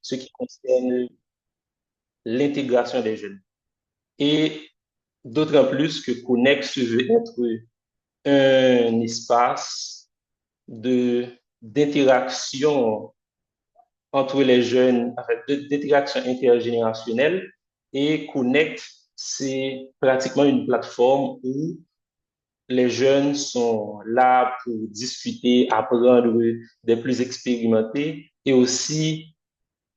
ce qui concerne l'intégration des jeunes. Et d'autant plus que Connex veut être un espace de d'interaction entre les jeunes, en fait, d'interaction intergénérationnelle et Connect, c'est pratiquement une plateforme où les jeunes sont là pour discuter, apprendre des plus expérimentés et aussi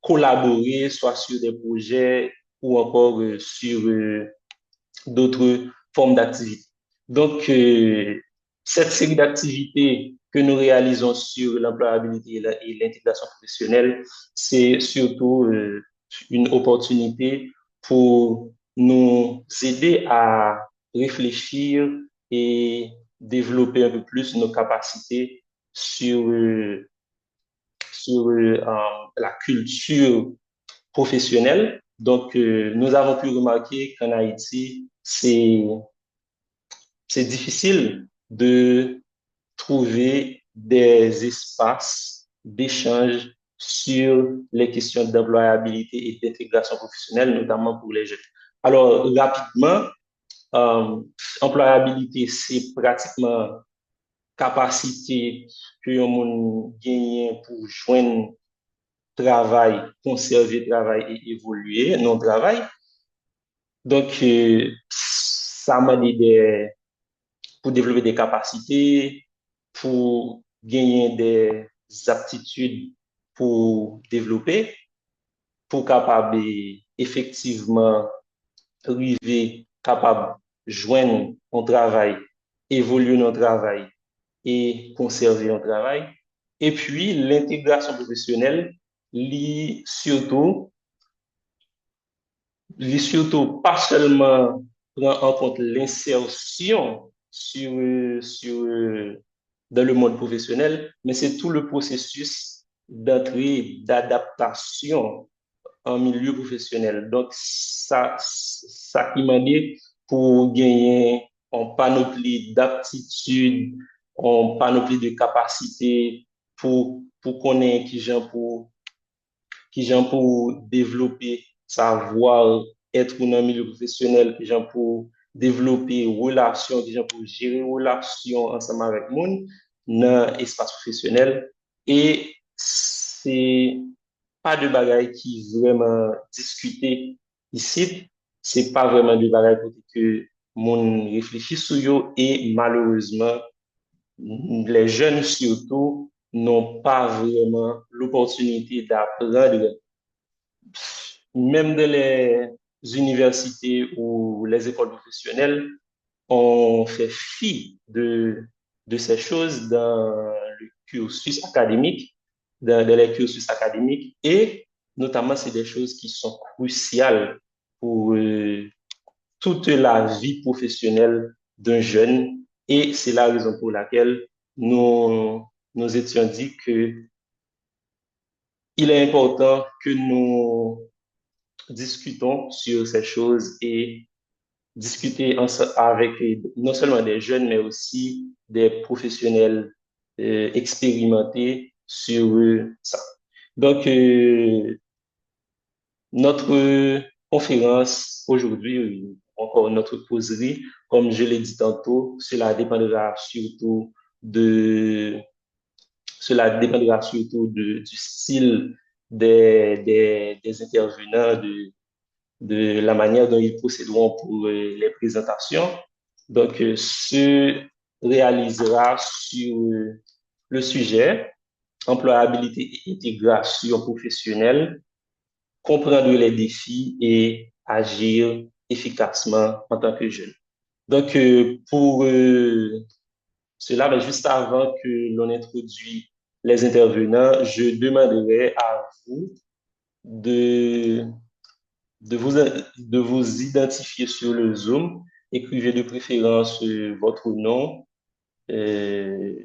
collaborer soit sur des projets ou encore sur d'autres formes d'activités. Donc, cette série d'activités que nous réalisons sur l'employabilité et l'intégration professionnelle, c'est surtout une opportunité pour nous aider à réfléchir et développer un peu plus nos capacités sur, la culture professionnelle. Donc, nous avons pu remarquer qu'en Haïti, c'est difficile de trouver des espaces d'échange sur les questions d'employabilité et d'intégration professionnelle, notamment pour les jeunes. Alors, rapidement, euh, employabilité, c'est pratiquement capacité que on gagne pour joindre travail, conserver travail et évoluer non travail. Donc, ça m'a dit pour développer des capacités, pour gagner des aptitudes pour développer, pour capable effectivement arriver, capable joindre un travail, évoluer dans le travail et conserver un travail. Et puis, l'intégration professionnelle, lit surtout, pas seulement prend en compte l'insertion dans le monde professionnel, mais c'est tout le processus d'entrée, d'adaptation en milieu professionnel. Donc, ça qui m'a dit pour gagner en panoplie d'aptitudes, en panoplie de capacités pour connaître qui j'en pour développer savoir être dans un milieu professionnel, qui j'en pour développer relations, qui j'en pour gérer relations ensemble avec le monde dans l'espace professionnel. Et c'est pas de bagaille qui vraiment discuté ici. C'est pas vraiment de bagaille pour que mon réfléchit sur eux et malheureusement, les jeunes surtout n'ont pas vraiment l'opportunité d'apprendre même dans les universités ou les écoles professionnelles, on fait fi de ces choses dans le cursus académique, dans les cursus académiques, et notamment, c'est des choses qui sont cruciales pour toute la vie professionnelle d'un jeune, et c'est la raison pour laquelle nous étions dit que il est important que nous discutons sur ces choses et discuter avec non seulement des jeunes, mais aussi des professionnels expérimentés sur ça. Donc, notre conférence aujourd'hui, encore notre causerie, comme je l'ai dit tantôt, de, cela dépendra surtout du style des intervenants, de la manière dont ils procéderont pour les présentations. Donc, se réalisera sur le sujet employabilité et intégration professionnelle, comprendre les défis et agir efficacement en tant que jeune. Donc, pour cela, mais juste avant que l'on introduise les intervenants, je demanderai à vous de de vous identifier sur le Zoom. Écrivez de préférence votre nom euh,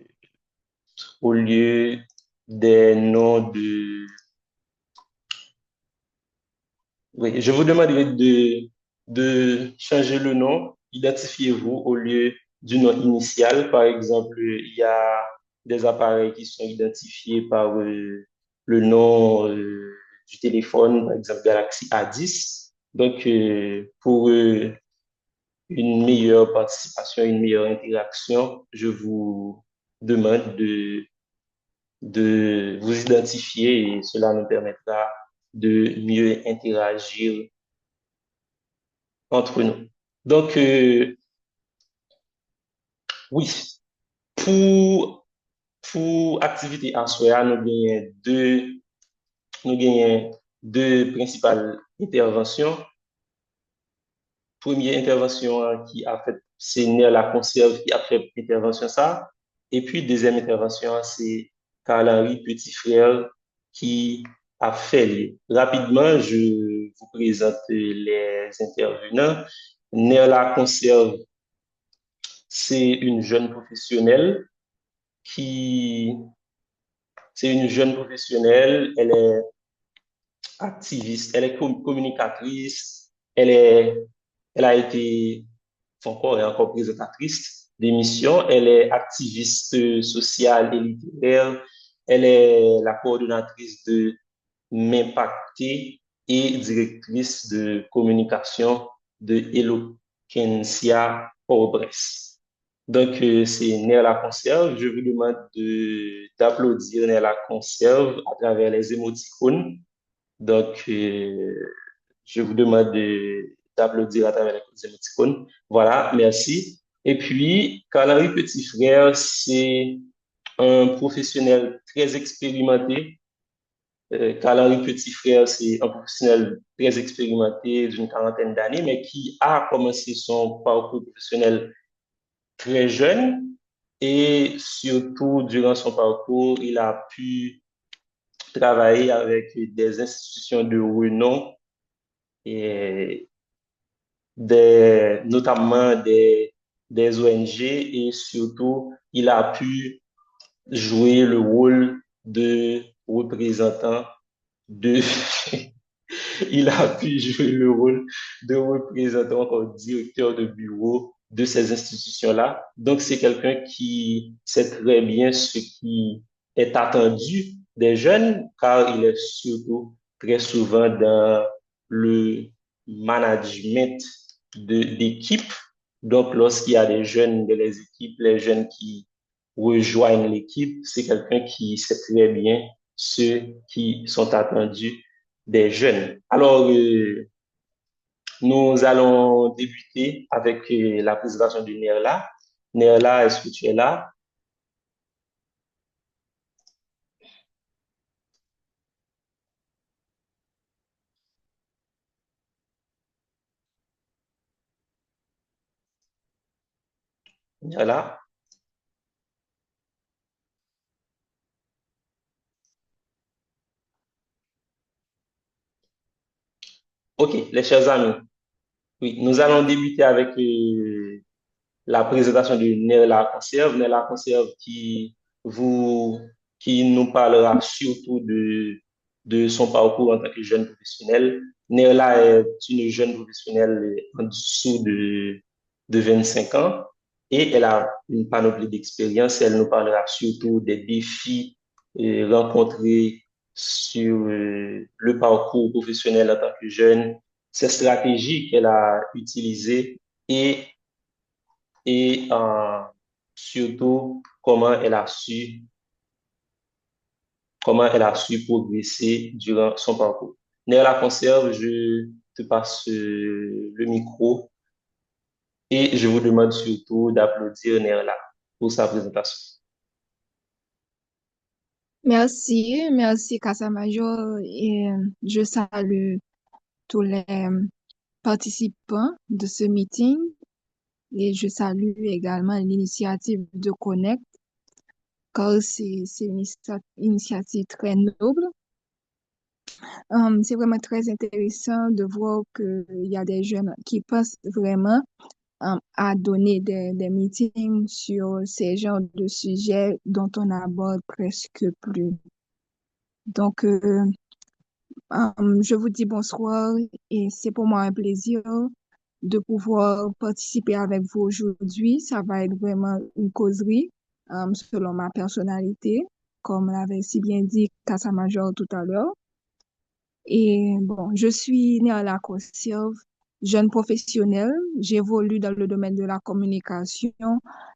au lieu des noms de... Oui, je vous demanderai de changer le nom. Identifiez-vous au lieu du nom initial. Par exemple, il y a des appareils qui sont identifiés par le nom du téléphone, par exemple Galaxy A10. Donc, pour une meilleure participation, une meilleure interaction, je vous demande de vous identifier et cela nous permettra de mieux interagir entre nous. Donc, oui, pour, pour activité à soi, nous gagnons deux principales interventions. Première intervention qui a fait, c'est Ner la conserve qui a fait intervention ça. Et puis, deuxième intervention, c'est Carl-Henri Petit Frère qui a fait. Rapidement, je vous présente les intervenants. Ner la conserve, c'est une jeune professionnelle qui, c'est une jeune professionnelle, elle est activiste, elle est communicatrice, elle a été encore et encore présentatrice d'émissions. Elle est activiste sociale et littéraire. Elle est la coordonnatrice de M'Impacter et directrice de communication de Eloquencia Port-au-Bresse. Donc, c'est Ner la Conserve. Je vous demande d'applaudir Ner la Conserve à travers les émoticônes. Donc, je vous demande d'applaudir à travers les émoticônes. Voilà, merci. Et puis, Carl-Henri Petit Frère, c'est un professionnel très expérimenté. Carl-Henri Petit Frère, c'est un professionnel très expérimenté d'une quarantaine d'années, mais qui a commencé son parcours professionnel très jeune. Et surtout, durant son parcours, il a pu travailler avec des institutions de renom et notamment des ONG et surtout, il a pu jouer le rôle de représentant de, il a pu jouer le rôle de représentant comme directeur de bureau de ces institutions-là. Donc, c'est quelqu'un qui sait très bien ce qui est attendu des jeunes, car il est surtout très souvent dans le management d'équipe. Donc, lorsqu'il y a des jeunes de les équipes, les jeunes qui rejoignent l'équipe, c'est quelqu'un qui sait très bien ceux qui sont attendus des jeunes. Alors, nous allons débuter avec la présentation de Nerla. Nerla, est-ce que tu es là? Nerla? OK, les chers amis. Oui, nous allons débuter avec la présentation de Nerla Conserve. Nerla Conserve vous, qui nous parlera surtout de son parcours en tant que jeune professionnel. Nerla est une jeune professionnelle en dessous de 25 ans et elle a une panoplie d'expérience. Elle nous parlera surtout des défis rencontrés sur le parcours professionnel en tant que jeune, ses stratégies qu'elle a utilisées et et surtout comment elle a su progresser durant son parcours. Néa la conserve, je te passe le micro et je vous demande surtout d'applaudir Néa pour sa présentation. Merci Casa Major et je salue tous les participants de ce meeting et je salue également l'initiative de Connect car c'est une initiative très noble. C'est vraiment très intéressant de voir qu'il y a des jeunes qui pensent vraiment à donner des meetings sur ces genres de sujets dont on aborde presque plus. Donc, je vous dis bonsoir et c'est pour moi un plaisir de pouvoir participer avec vous aujourd'hui. Ça va être vraiment une causerie selon ma personnalité, comme l'avait si bien dit Casa Major tout à l'heure. Et bon, je suis née à La Cossille, jeune professionnelle. J'évolue dans le domaine de la communication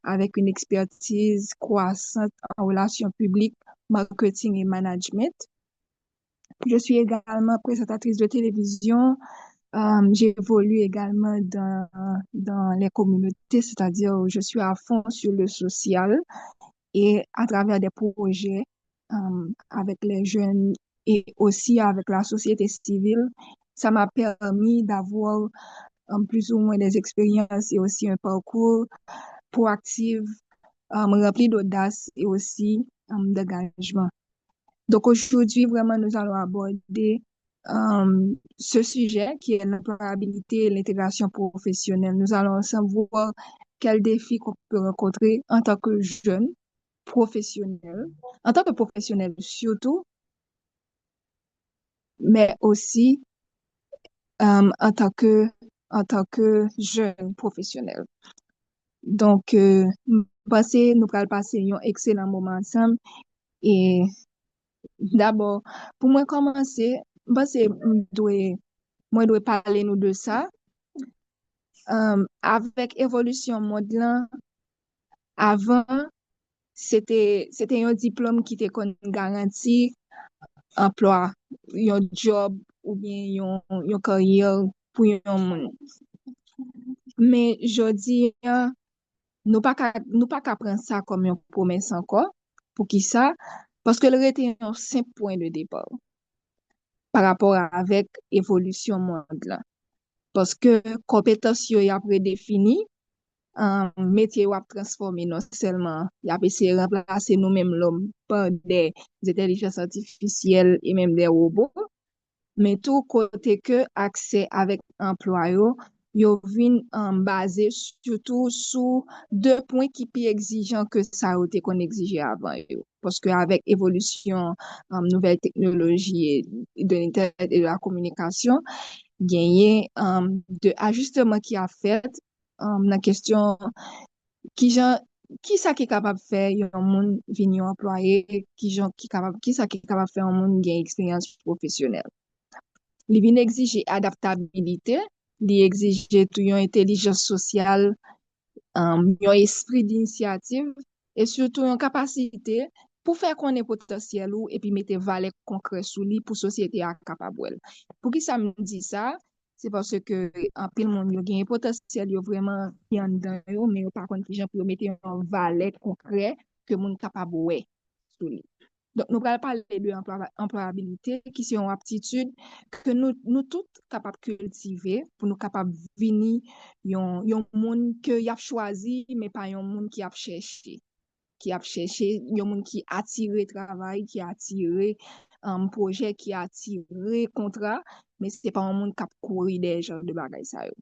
avec une expertise croissante en relations publiques, marketing et management. Je suis également présentatrice de télévision. J'évolue également dans les communautés, c'est-à-dire je suis à fond sur le social et à travers des projets avec les jeunes et aussi avec la société civile. Ça m'a permis d'avoir plus ou moins des expériences et aussi un parcours proactif, rempli d'audace et aussi d'engagement. Donc aujourd'hui, vraiment, nous allons aborder ce sujet qui est l'employabilité et l'intégration professionnelle. Nous allons ensemble voir quels défis qu'on peut rencontrer en tant que jeune professionnel, en tant que professionnel surtout, mais aussi en tant que jeune professionnel. Donc, nous allons passer un excellent moment ensemble. Et d'abord, pour moi commencer, moi dois parler nous de ça. Avec évolution mode là, avant, c'était un diplôme qui était garanti emploi, un job ou bien une carrière pour un monde. Mais je dis, nous pas qu'à prendre ça comme une promesse encore. Pour qui ça? Parce que le était un simple point de départ par rapport avec évolution monde là. Parce que compétences yo y a prédéfini, un métier ou a transformé non seulement, il a essayé de remplacer nous-mêmes l'homme par des intelligences artificielles et même des robots, mais tout côté que accès avec emploi yo vin basé surtout sur deux points qui plus exigeants que ça a été qu'on exigeait avant yo. Parce que avec évolution nouvelles technologies de l'internet et de la communication, gagné de ajustement qui a fait la question qui gens qui ça qui est capable de faire un monde venir employé qui ça qui est capable de faire un monde gain expérience professionnelle. Li vin exige adaptabilité, li exige tout une intelligence sociale, un esprit d'initiative et surtout une capacité pour faire connaître potentiel ou et puis mettre valeur concrète sous lui pour société à capable. Pour qui ça me dit ça? C'est parce que en pile monde yo gen potentiel yo vraiment en dedans yo, mais yo par contre les gens pour mettre une valeur concrète que monde capable ouais sous lui. Donc, nous allons parler de employabilité, qui sont une aptitude que nous toutes capables de cultiver pour nous capables de venir yon monde que y a choisi, mais pas yon monde qui a cherché. Qui a cherché, yon monde qui a attiré travail, qui a attiré un projet, qui a attiré contrat, mais c'est pas un monde qui a couru des genres de bagages ça yo.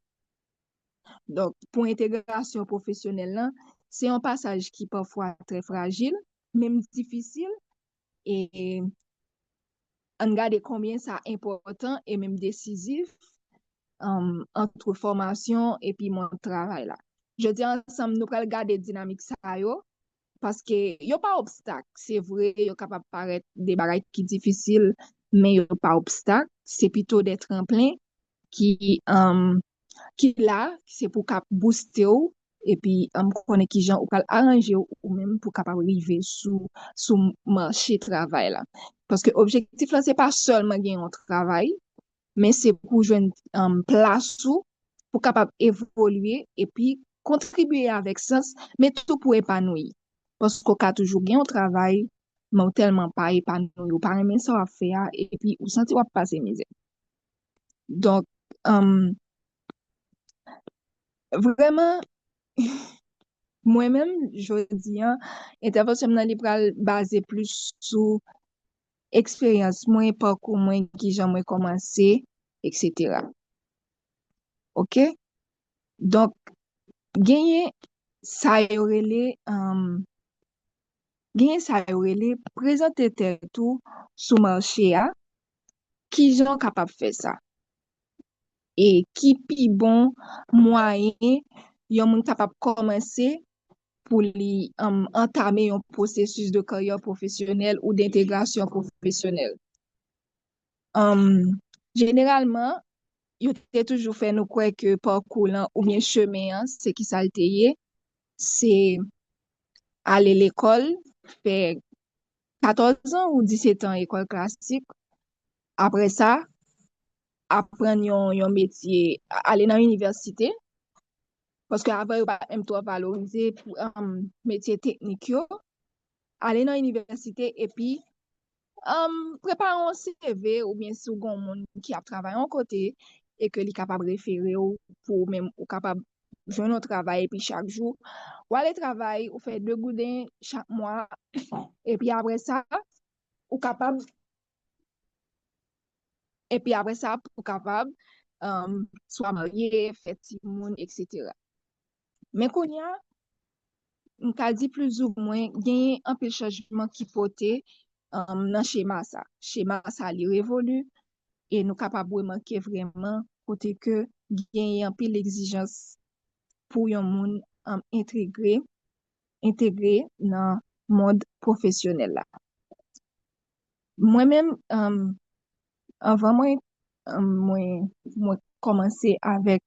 Donc, pour intégration professionnelle, là, c'est un passage qui parfois très fragile, même difficile, et on regarde combien ça important et même décisif entre formation et puis mon travail là. Je dis ensemble, nous allons regarder dynamique ça yo, parce que y a pas obstacle. C'est vrai, y a capable de paraître des bagages qui difficiles, mais y a pas obstacle. C'est plutôt des tremplins qui, qui là, c'est pour cap booster ou, et puis connaît qui gens ou cal arranger ou même pour capable arriver sous marché travail là. Parce que objectif là c'est pas seulement gagner un travail, mais c'est pour jouer une place où pour capable évoluer et puis contribuer avec sens, mais tout pour épanouir. Parce qu'on a toujours gagné un travail, mais on tellement pas épanoui, ou pas aimer ça à faire, et puis on senti qu'on passer misère. Donc, euh, vraiment, moi-même, je dis, hein, intervention nan li pral basé plus sur expérience, moins parcours, moins qui j'aimerais commencer, etc. OK? Donc, gagner ça y aurait gagner ça y aurait présenter tout sous marché a, qui j'en capable faire ça et qui pi bon moyen yon moun capable commencer pour lui entamer un processus de carrière professionnelle ou d'intégration professionnelle. Généralement, yo te toujours fait nous croire que parcours là, ou bien chemin, hein, c'est qui ça le te yé, c'est aller à l'école, faire 14 ans ou 17 ans école classique. Après ça, apprendre yon métier, aller dans l'université, parce que avant, yo pas même trop valoriser pour métier technique yo, aller dans l'université et puis préparer un CV ou bien si gon moun qui a travaillé en côté et que li capable référer ou pour même ou capable joindre un travail et puis chaque jour ou aller travailler ou faire deux goudins chaque mois et puis après ça ou capable et puis après ça ou capable soit marié, faire petit monde etc. Mais qu'on y a on ka dit plus ou moins gagné un peu changement qui pote dans schéma ça. Schéma ça li révolu et nous capables de manquer vraiment côté que gagner un peu l'exigence pour un monde intégré dans le monde professionnel là. Moi-même avant moi commencer avec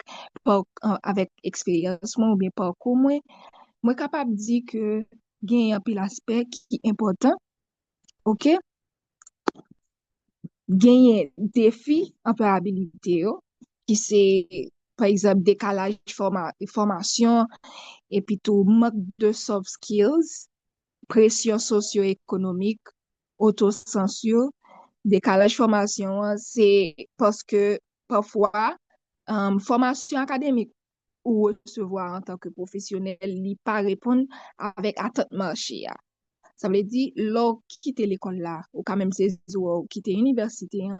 expérience moi ou bien parcours moi capable de dire que gagner un peu l'aspect qui est important, OK? Gagner défi un peu habilité yo, qui c'est par exemple décalage formation et puis tout manque de soft skills, pression socio-économique, autocensure, décalage formation, c'est parce que parfois, formation académique ou recevoir en tant que professionnel, li pas répondre avec attente marché. Ça veut dire, lò quitter l'école là, ou quand même c'est ou quitter l'université, hein,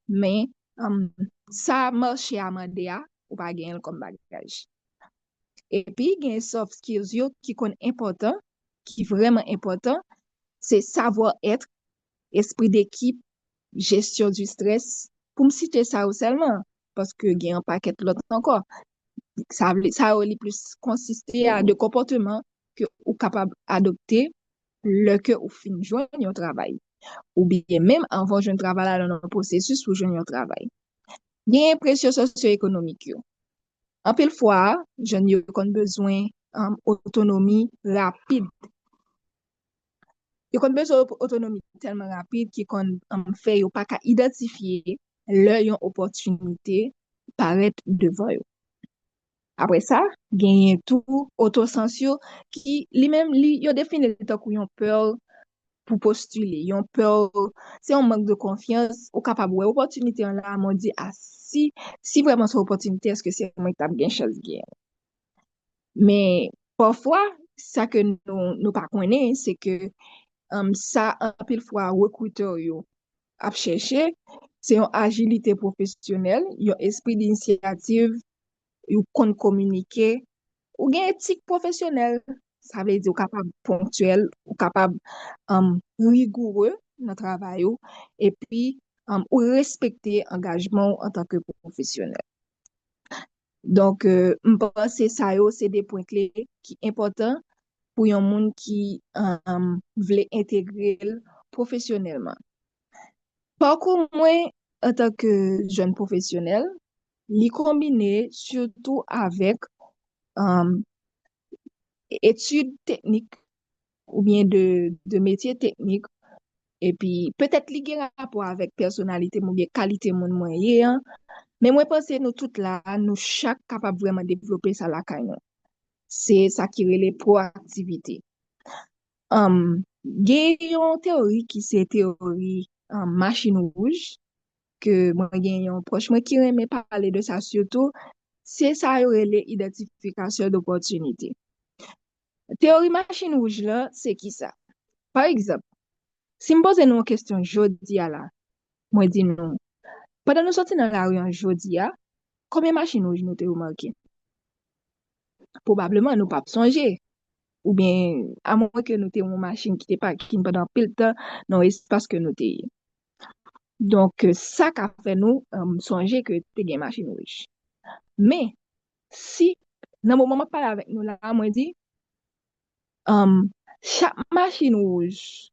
mais ça marché à mandé ou pas gagner comme bagage. Et puis, il y a soft skills yo, qui sont important, qui vraiment important, c'est savoir-être, esprit d'équipe, gestion du stress. Pour me citer ça ou seulement, parce que il y a un paquet l'autre encore. Ça a plus consisté à de comportements que ou capable d'adopter le que ou fin joindre un travail. Ou bien même avant de travail dans un processus pour joindre un travail. Il y a une pression socio-économique. En pile fois, jeunes yo kon besoin autonomie rapide. Yo kon besoin autonomie tellement rapide qui kon fait yo pas qu'à identifier leur yon opportunité paraître devant yo. Après ça, gagner tout autocensure qui lui-même yo définit tant yon peur pour postuler, yon peur, c'est un manque de confiance ou capable ouais opportunité en là, m'on dit ah si vraiment c'est opportunité est-ce que c'est moi qui t'a bien chance gain. Mais parfois, ça que nous pas connaît, c'est que ça, un pile fois, recruteur yo ap chercher, c'est une agilité professionnelle, un esprit d'initiative, ou qu'on communiquer, ou une éthique professionnelle. Ça veut dire ou capable ponctuel, ou capable rigoureux dans le travail, et puis ou respecter engagement en tant que professionnel. Donc, je pense que ça, c'est des points clés qui sont importants pour un monde qui veut intégrer professionnellement. Par contre, moi, en tant que jeune professionnel, les combiner surtout avec um, études techniques ou bien de métiers techniques et puis peut-être lié rapport avec personnalité ou bien qualité mon moyen. Mais moi, pense que nous toutes là, nous chaque capable vraiment développer ça la caille. C'est ça qui relève proactivité. Gen yon théorie qui c'est théorie machine rouge que moi gen yon proche moi qui aime parler de ça surtout c'est ça yo relè identification d'opportunité. Théorie machine rouge là c'est qui ça? Par exemple, si me pose une question jodi a là, moi dis non. Pendant nous sortir dans la rue en jodi a, combien machine rouge nous te remarqué? Probablement nous pas songer. Ou bien, à moins que nous ayons une machine qui n'est pas qui pendant pile temps dans l'espace que nous ayons. Donc, ça qu'a fait nous songer que tu une machine rouge. Mais, si, dans le moment où parle avec nous là, moi dit, um, chaque machine rouge,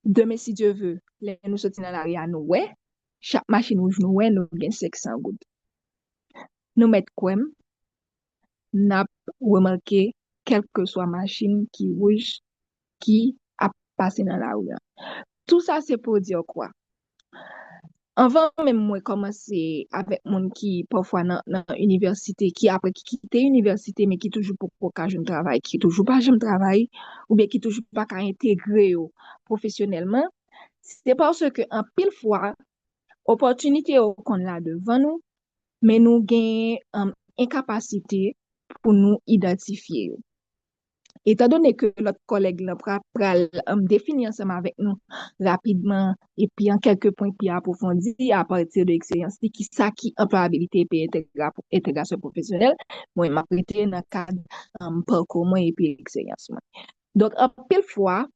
demain si Dieu veut, nous sortir dans l'arrière nous, ouais, chaque machine rouge nous ouais, nous gain 500 gouttes. Nous mettre quoi, n'a remarqué quelle que soit machine qui rouge qui a passé dans la rue. Tout ça c'est pour dire quoi? Avant même moi commencer avec mon qui parfois dans université qui après qui quitte université mais qui toujours pour pas jeune travail qui toujours pas jeune travail ou bien qui toujours pas qu'à intégrer professionnellement c'est parce que en pile fois opportunité qu'on là devant nous mais nous gagnons incapacité pour nous identifier. Étant donné que notre collègue là pral définir ensemble avec nous rapidement et puis en quelques points puis approfondir à partir de l'expérience qui ça qui employabilité et puis intégration professionnelle, moi m'a prêté dans le cadre parcours moi et puis expérience moi. Donc en pile fois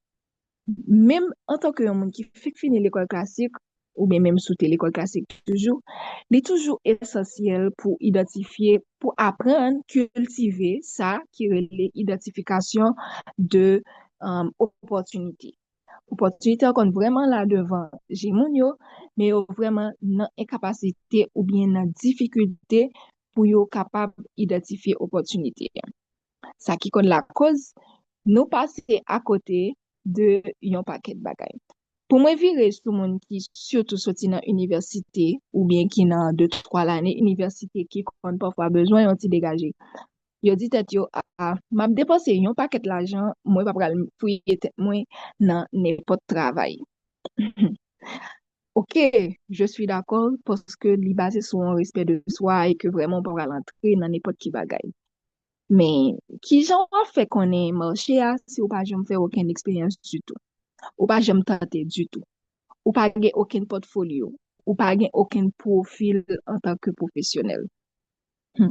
même en tant que monde qui fait finir l'école classique, ou bien même sous l'école classique toujours, il est toujours essentiel pour identifier, pour apprendre, cultiver ça qui est l'identification de opportunités. Opportunité qu'on vraiment là devant, j'ai mon yo, mais yo vraiment dans incapacité ou bien dans difficulté pour yo capable d'identifier opportunité. Ça qui compte la cause, nous passer à côté de yon paquet de bagaille. Pour moi, virer sur moun qui surtout sorti dans université ou bien qui dans 2, 3 l'année université qui compte parfois besoin yon ti dégager. Yo dit tête yo, m'a dépensé yon paquet l'argent, moi pas pral fouiller tête moi dans n'importe travail. Ok, je suis d'accord parce que li basé sur un respect de soi et que vraiment on peut rentrer dans n'importe qui bagaille. Mais qui j'en fait qu'on est marché à si ou pas jamais fait aucune expérience du tout, ou pas jamais tenté du tout, ou pas gen aucun portfolio, ou pas gen aucun profil en tant que professionnel. Hmm.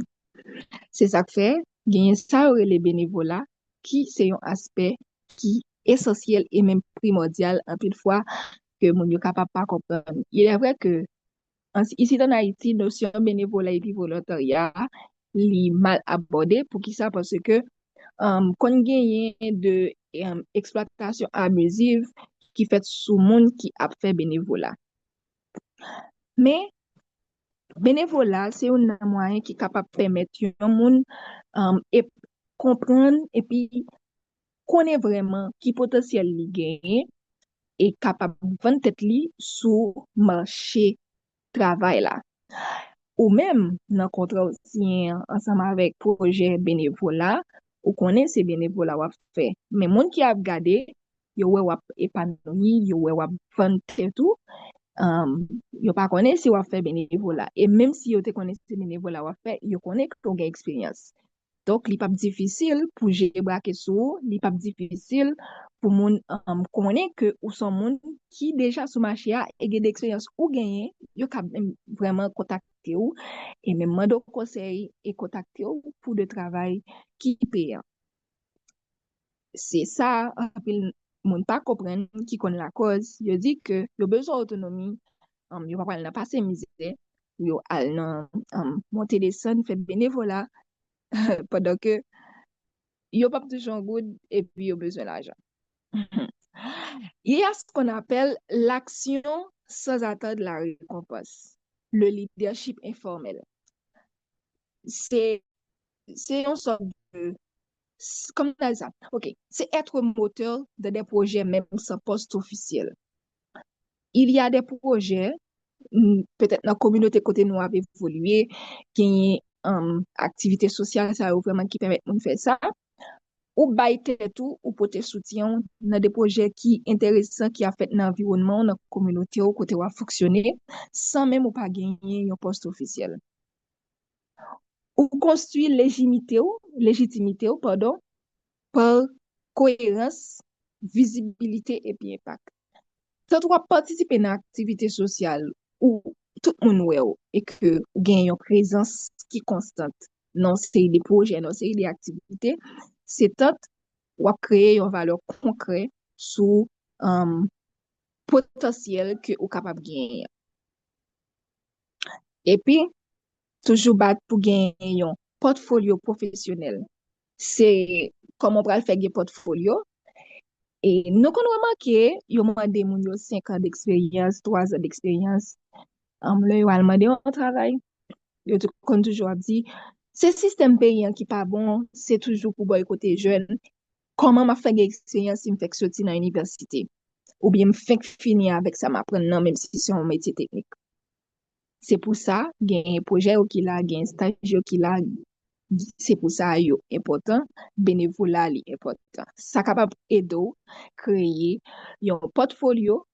C'est ça que fait, gagner ça aurait les bénévolats qui c'est un aspect qui est essentiel et même primordial en pile fois que mon yo capable pas comprendre. Il est vrai que ici en Haïti, notion bénévolat et puis volontariat, li mal abordé pour qui ça parce que kon genyen de exploitation abusive qui fait sous monde qui a fait bénévolat. Mais bénévolat, c'est un moyen qui est capable de permettre un monde et comprendre et puis connaître vraiment qui potentiel li gagne et capable de vendre tête li sous marché travail là. Ou même dans contrat aussi ensemble avec projet bénévolat ou connaît ces bénévolat wap fait mais moun qui a regardé yo wè wap épanoui yo wè wap vante tout yo pas connaît si wap fait bénévolat et même si yo te connaît si bénévolat wap fait yo connaît que ton expérience donc li pas difficile pour gérer braquer sou li pas difficile pour moun connaît que ou son moun qui déjà sous marché a et gen d'expérience ou gagné yo ka vraiment contacter ou et même mando conseil et contacter ou pour de travail qui payant. C'est ça, en pile moun pas comprendre qui connaît la cause. Yo dit que yo besoin d'autonomie, yo pas pral nan passer misère, yo al nan monter des scènes, fait bénévolat pendant que yo pas toujours good et puis yo besoin d'argent. Il y a ce qu'on appelle l'action sans attendre la récompense, le leadership informel. C'est une sorte de comme ça. OK, c'est être moteur de des projets même sans poste officiel. Il y a des projets peut-être dans la communauté côté nous avait évolué qui activité sociale ça vraiment qui permet de faire ça ou bailler tout ou porter soutien dans des projets qui intéressants qui a fait dans l'environnement dans la communauté ou côté va fonctionner sans même ou pas gagner un poste officiel ou construire légitimité ou pardon par cohérence visibilité et puis impact ça doit participer dans l'activité sociale où tout le monde ouais et que gagne une présence qui est constante dans ces des projets dans ces des activités c'est tout ou créer une valeur concrète sur potentiel que ou capable de gagner. Et puis, toujours battre pour gagner un portfolio professionnel. C'est comment on va faire un portfolio. Et nous, qu'on remarque, il y a des 5 ans d'expérience, 3 ans d'expérience. Là, yo al demandé un travail. Yo kon toujours ap di, se système paysan qui pas bon, c'est toujours pour boycotter jeune. Comment m'a fait expérience si me fait sortir dans l'université? Ou bien me fait finir avec ça m'apprendre non, même si c'est un métier technique. C'est pour ça, gen projet ou qui là, gen stage ou qui là, c'est pour ça yo important, bénévolat li important. Ça capable aider ou créer un portfolio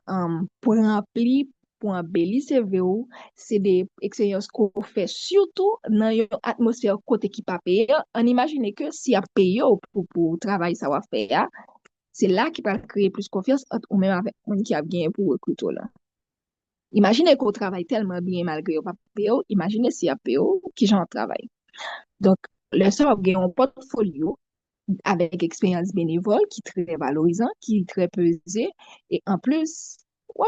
pour remplir, pour embellir CV ou, c'est des expériences qu'on fait surtout dans une atmosphère côté qui pas payé. On imagine que si a payé pour travail ça va faire, c'est là qui va créer plus confiance entre ou même avec monde qui a bien pour recruter là. Imaginez qu'on travaille tellement bien malgré qu'on pas payé, imaginez si a payé qui j'en travaille. Donc, le ça a un portfolio avec expérience bénévole qui est très valorisant, qui est très pesé. Et en plus, on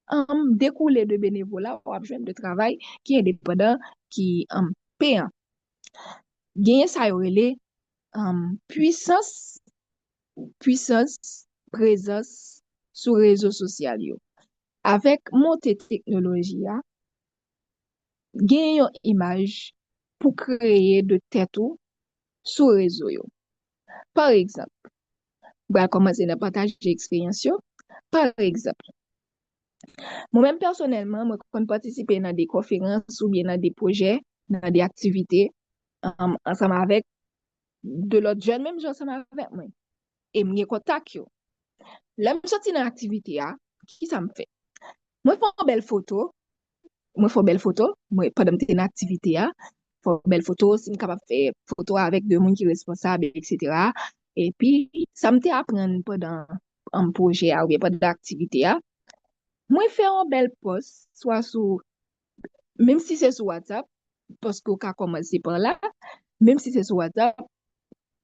a découlé de bénévolat, on a besoin de travail qui est indépendant, qui est payant. Gagner ça, puissance, puissance, présence sur les réseaux sociaux. Avec montée technologie, gagner une image pour créer de tête sur les réseaux. Par exemple, on va commencer à partager l'expérience. Par exemple, moi-même personnellement, moi, quand participer dans des conférences ou bien dans des projets, dans des activités, ensemble avec de l'autre jeune, même ensemble avec moi. Et moi, contact yo. Là, je sorti dans l'activité, qui ça me fait? Moi, je fais une belle photo. Moi, je fais une belle photo. Moi, pendant que je une activité, je fais une belle photo. Si je suis capable de faire photo avec deux gens qui sont responsables, etc. Et puis, ça me fait apprendre pendant un projet ou bien pendant l'activité. Moi, je fais un bel post, soit sur, même si c'est sur WhatsApp, parce qu'on a commencé par là, même si c'est sur WhatsApp,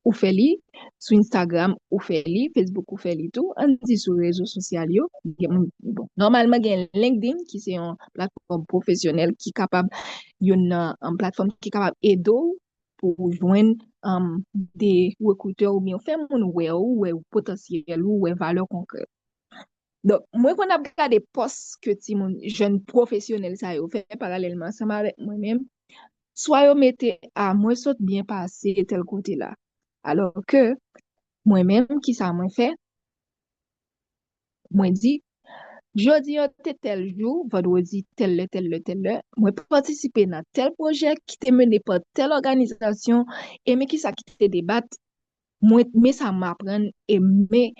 ou fait li, sur Instagram, ou fait li, Facebook, ou fait li tout, on dit sur les réseaux sociaux, bon, normalement, il y a LinkedIn, qui c'est une plateforme professionnelle qui est capable, une plateforme qui est capable d'aider pour joindre des recruteurs ou bien faire mon ou potentiel ou valeur concrète. Donc, moi, quand on a regardé postes que ti mon jeune professionnel ça yo fait parallèlement, ça m'a avec moi-même, soit yo mettez à moi saute bien passé tel côté là. Alors que moi-même, qui ça moi fait, moi dit, jeudi tel jour, vendredi tel, moi participer dans tel projet qui te mené par telle organisation et mais qui ça qui te débat mais ça m'apprend et mais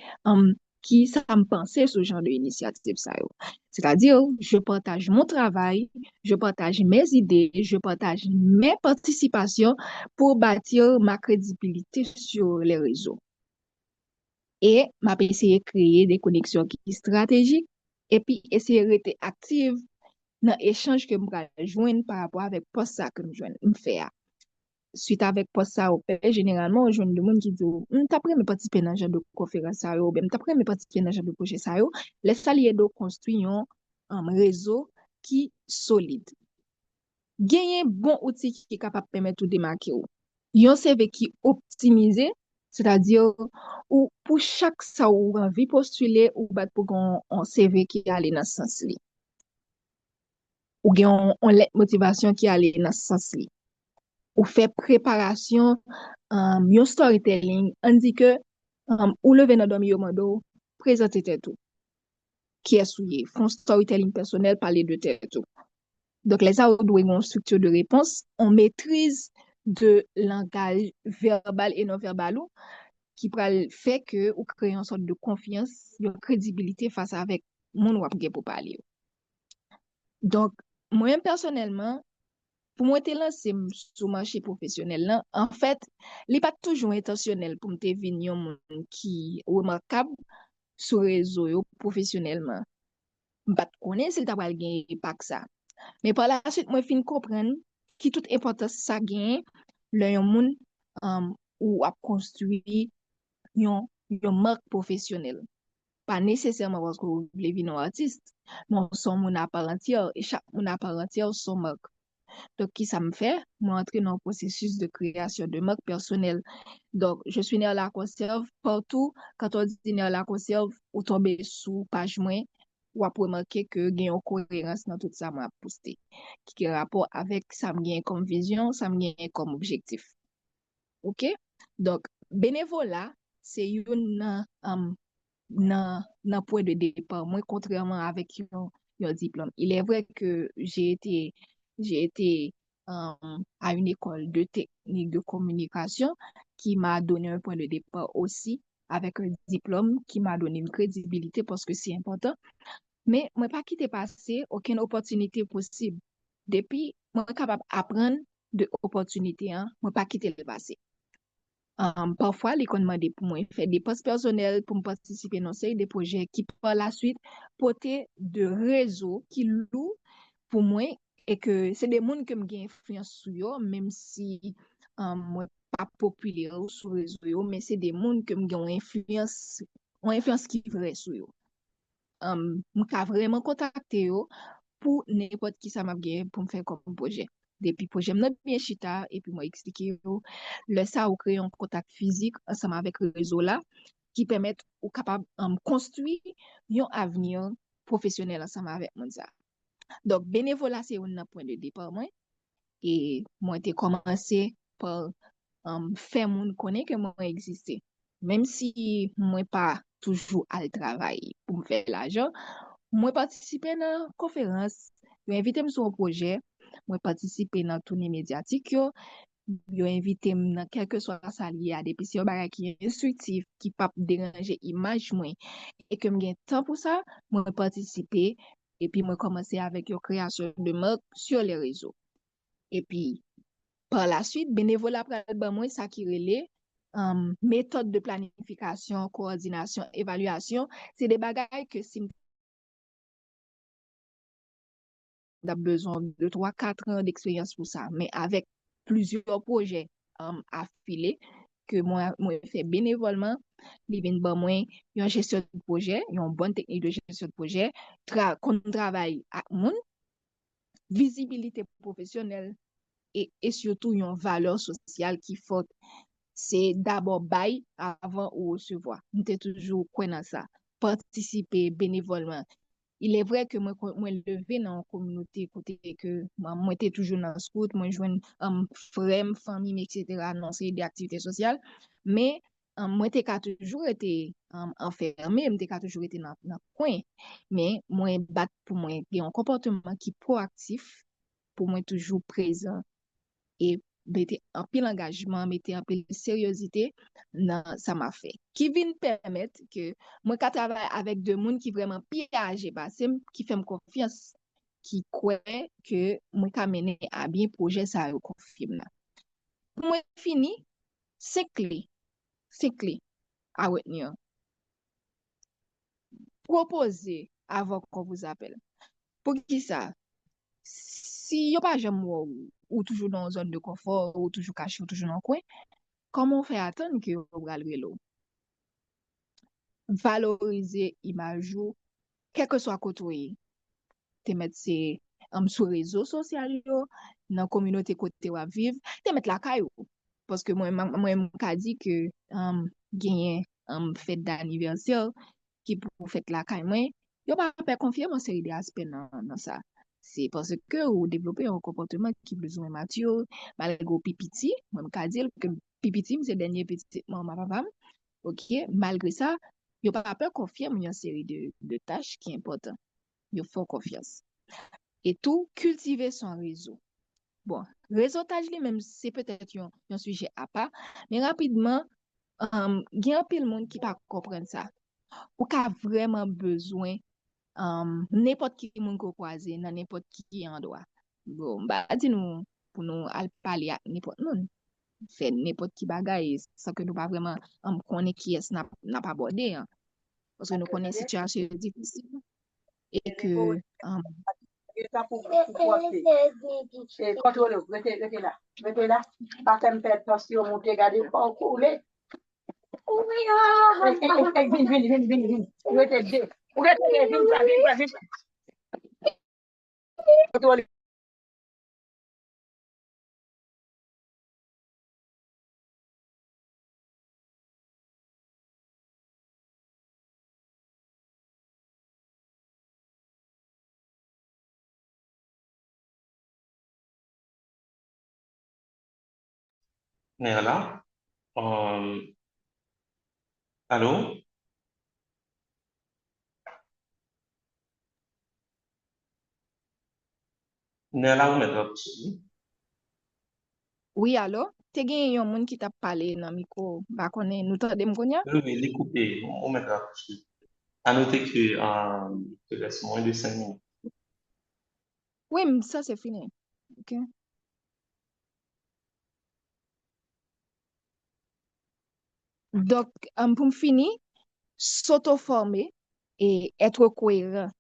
qui ça me pensait ce genre d'initiative ça yo. C'est-à-dire, je partage mon travail, je partage mes idées, je partage mes participations pour bâtir ma crédibilité sur les réseaux. Et m'a essayer de créer des connexions qui stratégiques et puis essayer d'être active dans l'échange que je joindre par rapport avec post ça que me fait suite avec post ça au fait généralement je de monde qui dit t'as pris mes participer dans genre de conférence ça ou même t'as pris mes participer dans genre de projet ça yo laisse ça lier de construire un réseau qui solide gagner bon outil qui est capable de permettre de démarquer ou un CV qui optimisé c'est-à-dire ou pour chaque ça ou envie postuler ou battre pour un CV qui aller dans ce sens là ou gain on lettre motivation qui aller dans ce sens là ou fait préparation, yon storytelling, on dit que, ou lever dans domi yo mando, présenter tout, qui est souillé, font storytelling personnel, parler de tout. Donc, les autres doivent une structure de réponse, on maîtrise de langage verbal et non verbal qui fait que ou créer une sorte de confiance, de crédibilité face avec mon ou pour parler. Donc, moi personnellement, pour moi, te lancer sur le marché professionnel, là, en fait, il n'est pas toujours intentionnel pour me devenir un monde qui est remarquable sur les réseaux yo, professionnellement. Je ne connais pas si tu as gagné pas que ça. Mais par la suite, moi, je comprendre qui toute importance ça gagne, le monde ou a construit une marque professionnelle. Pas nécessairement parce que vous voulez devenir un artiste, mais son monde à part entière et chaque monde à part entière son marque. Donc, qui ça me fait? Moi, entrer dans le processus de création de marque personnelle. Donc, je suis née à la conserve partout. Quand on dit née à la conserve, vous tombez sous page moins. ou ap remarquer que gen yon cohérence dans tout ça m'a posté, qui a rapport avec ça me gen comme vision, ça me gen comme objectif. OK? Donc, bénévolat, c'est yon nan point de départ. Moi, contrairement avec yon diplôme. Il est vrai que j'ai été à une école de technique de communication qui m'a donné un point de départ aussi avec un diplôme qui m'a donné une crédibilité parce que c'est important. Mais moi, pas quitté passer aucune opportunité possible. Depuis, moi, capable d'apprendre de opportunités, hein, moi, pas quitter le passé. Parfois, l'école m'a demandé pour moi faire des postes personnels pour me participer dans des projets qui, par la suite, porter de réseaux qui louent pour moi et que c'est des gens qui me gagnent influence sur eux, même si moi pas populaire sur les réseaux, mais c'est des gens qui me gagnent influence qui est vraie sur eux. M'ka vraiment contacter eux pour n'importe qui ça m'a gagné pour me faire comme projet. Depuis projet m'a bien chita et puis moi expliquer yo le ça ou créer un contact physique ensemble avec le réseau là qui permet ou capable construire un avenir professionnel ensemble avec mon ça. Donc bénévolat c'est un point de départ moi et moi j'ai commencé par faire moun connaître que moi exister. Même si moi pas toujours à travail pour me faire l'argent, moi participer dans conférence, yo invité me sur un projet, moi participer dans tournée médiatique yo invité m dans quel que soit ça lié à des petits bagay qui instructif, qui pas déranger image moi et que me gen temps pour ça, moi participer et puis moi commencer avec une création de marque sur les réseaux. Et puis par la suite, bénévolat pral ban moi ça qui relait méthode de planification, coordination, évaluation, c'est des bagages que si a besoin de 3-4 ans d'expérience pour ça, mais avec plusieurs projets affilés que moi fait bénévolement, li vinn ban moi une gestion de projet, une bonne technique de gestion de projet, qu'on travaille avec moun, visibilité professionnelle et surtout une valeur sociale qui forte. C'est d'abord bail avant ou recevoir. Nous t'es toujours quoi dans ça. Participer bénévolement. Il est vrai que moi levé dans la communauté côté que moi était toujours dans le scout, moi joindre frère, famille etc. non c'est des activités sociales, mais moi t'ai toujours été enfermé, moi t'ai toujours été dans coin, mais moi bat pour moi il y a un comportement qui proactif pour moi toujours présent et mettez un pile engagement, mettez un pile sérieuxité dans ça m'a fait. Qui vient permettre que moi ka travaille avec des gens qui vraiment piégé passé qui fait me confiance, qui croit que moi ka mener à bien projet ça yo confirme là. Pour moi fini, c'est clé à retenir. Proposer avant qu'on vous appelle. Pour qui ça? Si yo pas jamais ou toujours dans une zone de confort ou toujours caché ou toujours dans le coin, comment on fait attendre que vous allez l'eau? Valoriser l'image, quel que soit côté, te mettre sur les réseaux sociaux, dans la communauté côté où vivre, te mettre la caillou. Parce que moi, je dit que gagner fête d'anniversaire qui pour fête la caille, moi, je pas faire confiance en série d'aspects dans ça. C'est parce que vous développez un comportement qui est plus ou moins mature, malgré pipiti, moi, je dire que pipiti, c'est le dernier petit maman papa. OK, malgré ça, yo pas peur confirme une série de tâches qui sont importantes. Yo faut confiance. Et tout, cultiver son réseau. Bon, réseautage lui-même, c'est peut-être un sujet à part, mais rapidement, il y a un peu de monde qui pas comprendre ça. Ou qui a vraiment besoin, n'importe qui monde qu'on croise, dans n'importe qui endroit. Bon, bah, dis-nous, pour nous, al parler à n'importe monde. Fait n'importe qui bagaille, sans que nous pas vraiment connaître qui est n'a pas abordé, hein. Parce que nous connaissons une situation difficile et que Contrôle, mettez là. Mettez là. Pas qu'elle me fait attention, monter, garder, pas couler. Vini. Mettez deux. Mettez deux. Nerla. Allô? Nerla, ou mettra possible? Oui, alo? Te gen yon moun ki tap pale nan miko bakone nou tande m konya? Oui, oui, les couper, on mettra possible. À noter que il te reste moins de 5 minutes. Oui, ça c'est fini. Ok. Donc, pour me finir, s'auto-former et être cohérent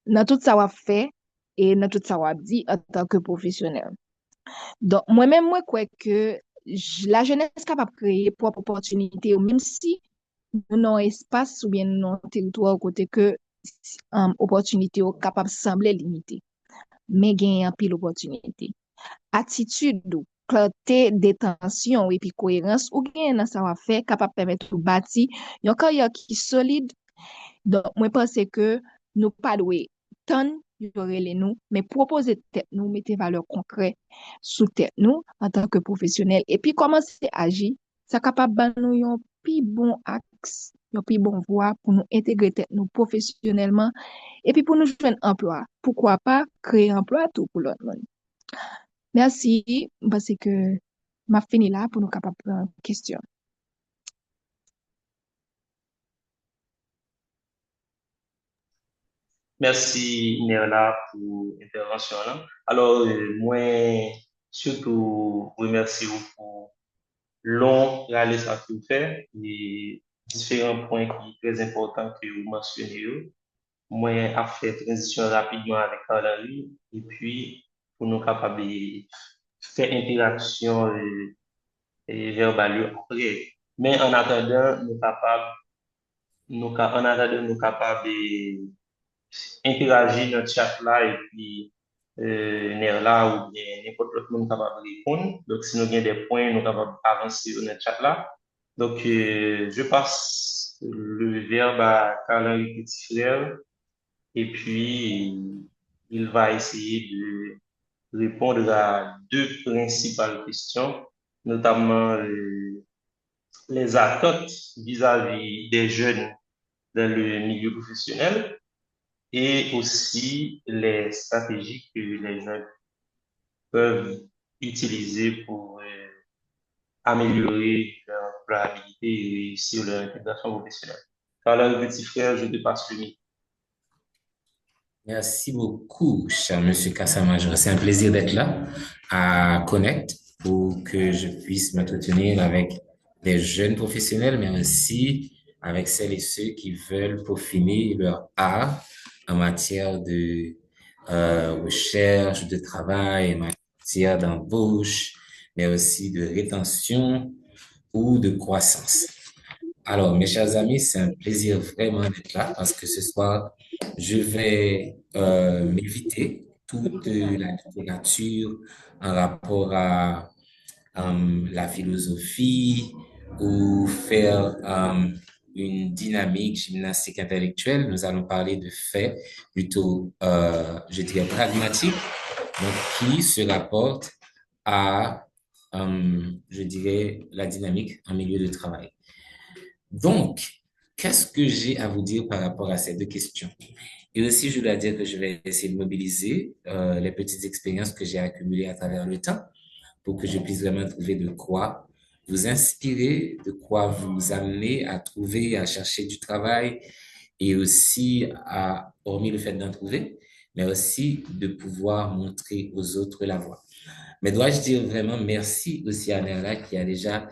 dans tout ça wap fait et dans tout ça wap dit en tant que professionnel. Donc, moi-même, moi, crois que la jeunesse capable de créer propre opportunité, même si nous n'avons espace ou bien nous n'avons territoire côté que opportunité capable de sembler limitée. Mais gagner un pile opportunité. Attitude ou clarté d'intention et puis cohérence ou gain dans ça va faire capable de permettre de bâtir une carrière qui est solide. Donc, moi, je pense que nous pas doué tant les nous, mais proposer tête nous, mettre valeur concrète sous tête nous en tant que professionnel. Et puis, commencer à agir, ça capable de nous un plus bon axe, un plus bon voie pour nous intégrer tête nous professionnellement et puis pour nous jouer un emploi. Pourquoi pas créer un emploi tout pour l'autre monde. Merci, parce que m'a fini là pour nous capables de question. Merci, Nerla, pour l'intervention là. Alors, moi, surtout, remercie vous pour long réalisation que vous faites et différents points qui sont très importants que vous mentionnez. Moi, a fait transition rapidement avec Carl-Henri et puis pour nous capables de faire interaction et verbale après. Mais en attendant, en attendant, nous capables de interagir dans le chat là et puis nerf là ou bien n'importe l'autre monde capable de répondre. Donc, si nous avons des points, nous sommes capables d'avancer dans le chat là. Donc, je passe le verbe à Carl-Henri Petit Frère et puis il va essayer de répondre à deux principales questions, notamment les attentes vis-à-vis des jeunes dans le milieu professionnel et aussi les stratégies que les jeunes peuvent utiliser pour améliorer leur employabilité et réussir leur intégration professionnelle. Alors, petit frère, je te passe le micro. Merci beaucoup, cher Monsieur Kassamajor. C'est un plaisir d'être là à Connect pour que je puisse m'entretenir avec des jeunes professionnels, mais aussi avec celles et ceux qui veulent peaufiner leur art en matière de recherche, de travail, en matière d'embauche, mais aussi de rétention ou de croissance. Alors, mes chers amis, c'est un plaisir vraiment d'être là parce que ce soir, je vais m'éviter toute la littérature en rapport à la philosophie ou faire une dynamique gymnastique intellectuelle. Nous allons parler de faits plutôt, je dirais, pragmatiques, donc qui se rapportent à, je dirais, la dynamique en milieu de travail. Donc, qu'est-ce que j'ai à vous dire par rapport à ces deux questions? Et aussi, je dois dire que je vais essayer de mobiliser les petites expériences que j'ai accumulées à travers le temps pour que je puisse vraiment trouver de quoi vous inspirer, de quoi vous amener à trouver, à chercher du travail et aussi à, hormis le fait d'en trouver, mais aussi de pouvoir montrer aux autres la voie. Mais dois-je dire vraiment merci aussi à Nerla qui a déjà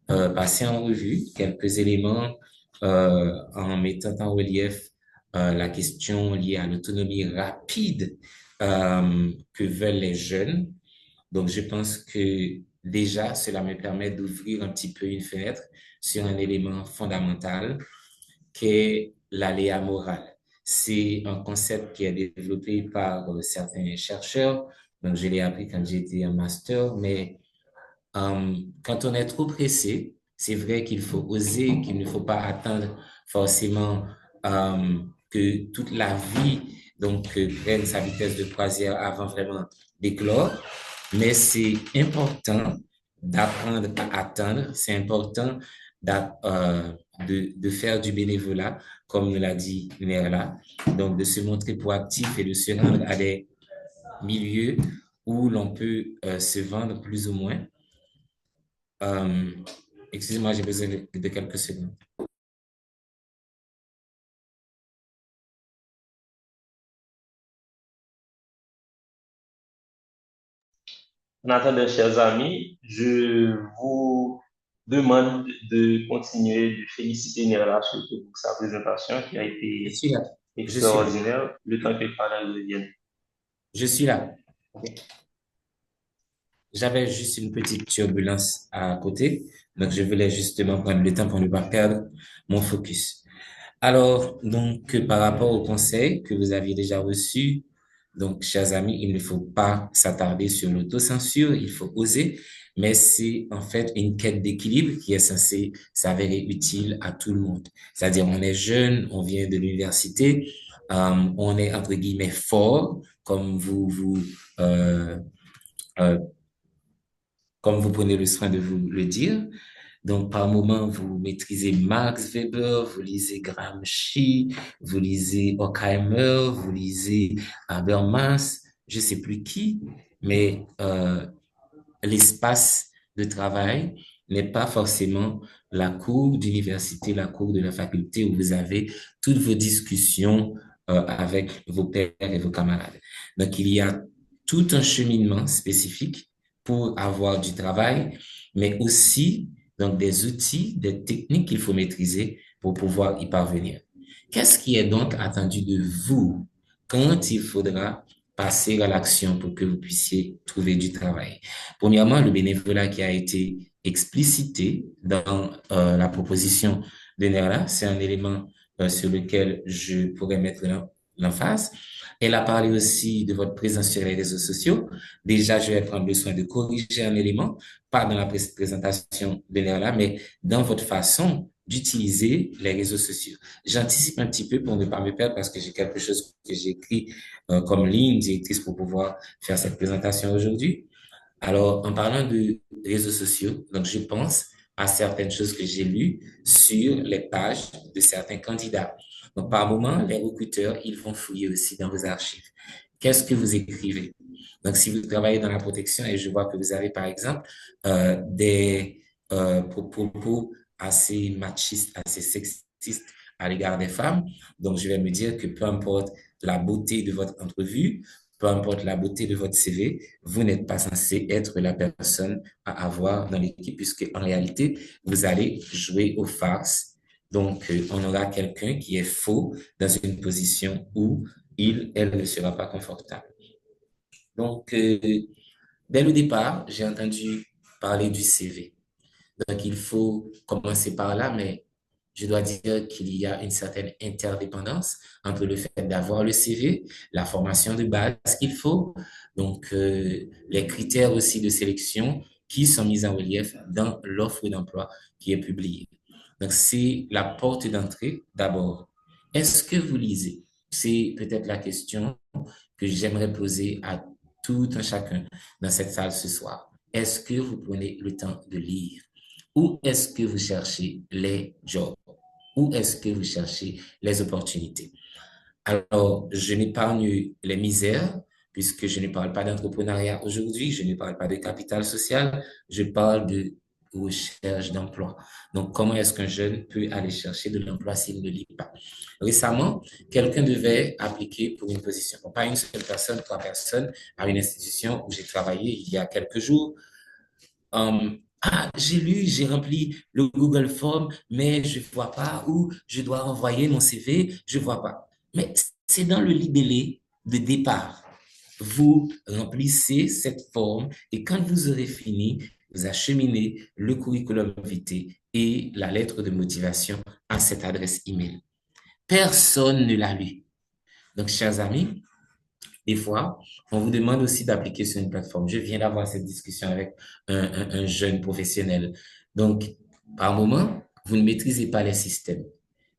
passé en revue quelques éléments en mettant en relief la question liée à l'autonomie rapide que veulent les jeunes. Donc, je pense que déjà, cela me permet d'ouvrir un petit peu une fenêtre sur un élément fondamental qui est l'aléa moral. C'est un concept qui est développé par certains chercheurs. Donc, je l'ai appris quand j'étais en master, mais quand on est trop pressé, c'est vrai qu'il faut oser, qu'il ne faut pas attendre forcément que toute la vie prenne sa vitesse de croisière avant vraiment d'éclore. Mais c'est important d'apprendre à attendre. C'est important de faire du bénévolat, comme nous l'a dit Nerla. Donc, de se montrer proactif et de se rendre à des milieux où l'on peut se vendre plus ou moins. Excusez-moi, j'ai besoin de quelques secondes. En attendant, chers amis, je vous demande de continuer de féliciter Nerla surtout pour sa présentation qui a Je été suis là. Je suis là. extraordinaire, le temps que Farah revienne. Je suis là. J'avais juste une petite turbulence à côté, donc je voulais justement prendre le temps pour ne pas perdre mon focus. Alors, donc, par rapport au conseil que vous aviez déjà reçu, donc, chers amis, il ne faut pas s'attarder sur l'autocensure, il faut oser, mais c'est en fait une quête d'équilibre qui est censée s'avérer utile à tout le monde. C'est-à-dire, on est jeune, on vient de l'université, on est entre guillemets fort, comme euh, comme vous prenez le soin de vous le dire. Donc, par moment, vous maîtrisez Max Weber, vous lisez Gramsci, vous lisez Horkheimer, vous lisez Habermas, je sais plus qui, mais l'espace de travail n'est pas forcément la cour d'université, la cour de la faculté où vous avez toutes vos discussions avec vos pairs et vos camarades. Donc, il y a tout un cheminement spécifique pour avoir du travail, mais aussi donc des outils, des techniques qu'il faut maîtriser pour pouvoir y parvenir. Qu'est-ce qui est donc attendu de vous quand il faudra passer à l'action pour que vous puissiez trouver du travail? Premièrement, le bénévolat qui a été explicité dans la proposition de Nerla, c'est un élément sur lequel je pourrais mettre l'emphase. Elle a parlé aussi de votre présence sur les réseaux sociaux. Déjà, je vais prendre le soin de corriger un élément, pas dans la présentation de Nerla, mais dans votre façon d'utiliser les réseaux sociaux. J'anticipe un petit peu pour ne pas me perdre parce que j'ai quelque chose que j'ai écrit comme ligne directrice pour pouvoir faire cette présentation aujourd'hui. Alors, en parlant de réseaux sociaux, donc je pense à certaines choses que j'ai lues sur les pages de certains candidats. Donc, par moment, les recruteurs, ils vont fouiller aussi dans vos archives. Qu'est-ce que vous écrivez? Donc, si vous travaillez dans la protection et je vois que vous avez, par exemple, des propos assez machistes, assez sexistes à l'égard des femmes, donc je vais me dire que peu importe la beauté de votre entrevue, peu importe la beauté de votre CV, vous n'êtes pas censé être la personne à avoir dans l'équipe puisque en réalité, vous allez jouer aux farces. Donc, on aura quelqu'un qui est faux dans une position où elle ne sera pas confortable. Donc, dès le départ, j'ai entendu parler du CV. Donc, il faut commencer par là, mais je dois dire qu'il y a une certaine interdépendance entre le fait d'avoir le CV, la formation de base qu'il faut, donc les critères aussi de sélection qui sont mis en relief dans l'offre d'emploi qui est publiée. Donc, c'est la porte d'entrée d'abord. Est-ce que vous lisez? C'est peut-être la question que j'aimerais poser à tout un chacun dans cette salle ce soir. Est-ce que vous prenez le temps de lire? Où est-ce que vous cherchez les jobs? Où est-ce que vous cherchez les opportunités? Alors, je n'épargne les misères, puisque je ne parle pas d'entrepreneuriat aujourd'hui, je ne parle pas de capital social, je parle de recherche d'emploi. Donc, comment est-ce qu'un jeune peut aller chercher de l'emploi s'il ne lit pas? Récemment, quelqu'un devait appliquer pour une position. Bon, pas une seule personne, 3 personnes, à une institution où j'ai travaillé il y a quelques jours. J'ai lu, j'ai rempli le Google Form, mais je vois pas où je dois envoyer mon CV, je vois pas. Mais c'est dans le libellé de départ. Vous remplissez cette forme et quand vous aurez fini, vous acheminez le curriculum vitae et la lettre de motivation à cette adresse email. Personne ne l'a lu. Donc, chers amis, des fois, on vous demande aussi d'appliquer sur une plateforme. Je viens d'avoir cette discussion avec un jeune professionnel. Donc, par moment, vous ne maîtrisez pas les systèmes.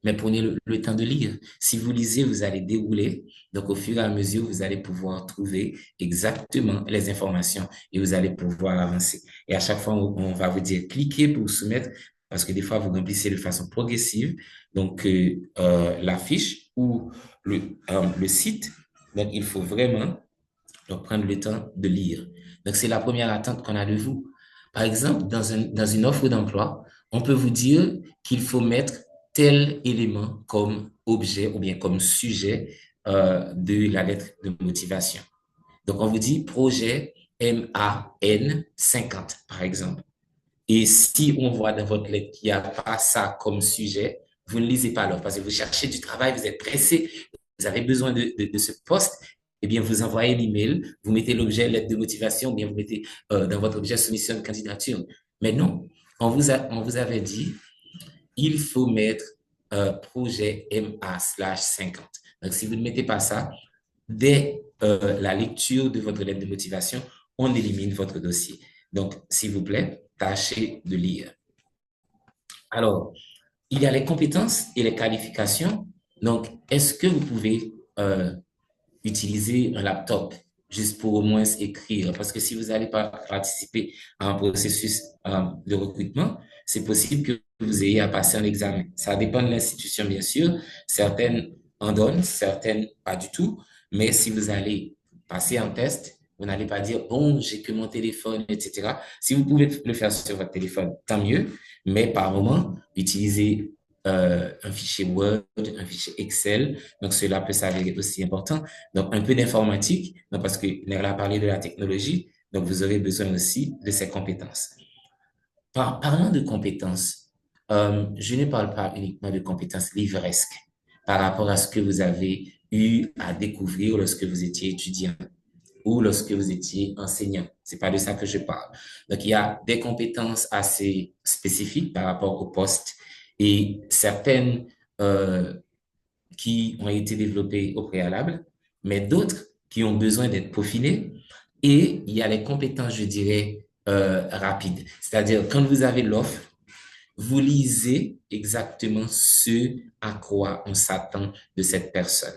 mais prenez le temps de lire. Si vous lisez, vous allez dérouler. Donc, au fur et à mesure, vous allez pouvoir trouver exactement les informations et vous allez pouvoir avancer. Et à chaque fois, on va vous dire cliquez pour soumettre parce que des fois, vous remplissez de façon progressive. Donc, la fiche ou le site. Donc, il faut vraiment donc, prendre le temps de lire. Donc, c'est la première attente qu'on a de vous. Par exemple, dans une offre d'emploi, on peut vous dire qu'il faut mettre tel élément comme objet ou bien comme sujet de la lettre de motivation. Donc, on vous dit projet MAN 50, par exemple. Et si on voit dans votre lettre qu'il n'y a pas ça comme sujet, vous ne lisez pas l'offre parce que vous cherchez du travail, vous êtes pressé, vous avez besoin de ce poste, eh bien, vous envoyez l'email, vous mettez l'objet lettre de motivation, ou bien vous mettez dans votre objet soumission de candidature. Mais non, on vous avait dit, il faut mettre projet MA/50. Donc, si vous ne mettez pas ça, dès la lecture de votre lettre de motivation, on élimine votre dossier. Donc, s'il vous plaît, tâchez de lire. Alors, il y a les compétences et les qualifications. Donc, est-ce que vous pouvez utiliser un laptop juste pour au moins écrire? Parce que si vous n'allez pas participer à un processus de recrutement, c'est possible que vous ayez à passer un examen. Ça dépend de l'institution, bien sûr. Certaines en donnent, certaines pas du tout. Mais si vous allez passer un test, vous n'allez pas dire, bon, j'ai que mon téléphone, etc. Si vous pouvez le faire sur votre téléphone, tant mieux. Mais par moment, utilisez un fichier Word, un fichier Excel. Donc, cela peut s'avérer aussi important. Donc, un peu d'informatique, parce que Nerla a parlé de la technologie, donc vous aurez besoin aussi de ces compétences. Parlant de compétences, je ne parle pas uniquement de compétences livresques par rapport à ce que vous avez eu à découvrir lorsque vous étiez étudiant ou lorsque vous étiez enseignant. C'est pas de ça que je parle. Donc, il y a des compétences assez spécifiques par rapport au poste et certaines qui ont été développées au préalable, mais d'autres qui ont besoin d'être peaufinées. Et il y a les compétences, je dirais, rapides. C'est-à-dire, quand vous avez l'offre, vous lisez exactement ce à quoi on s'attend de cette personne.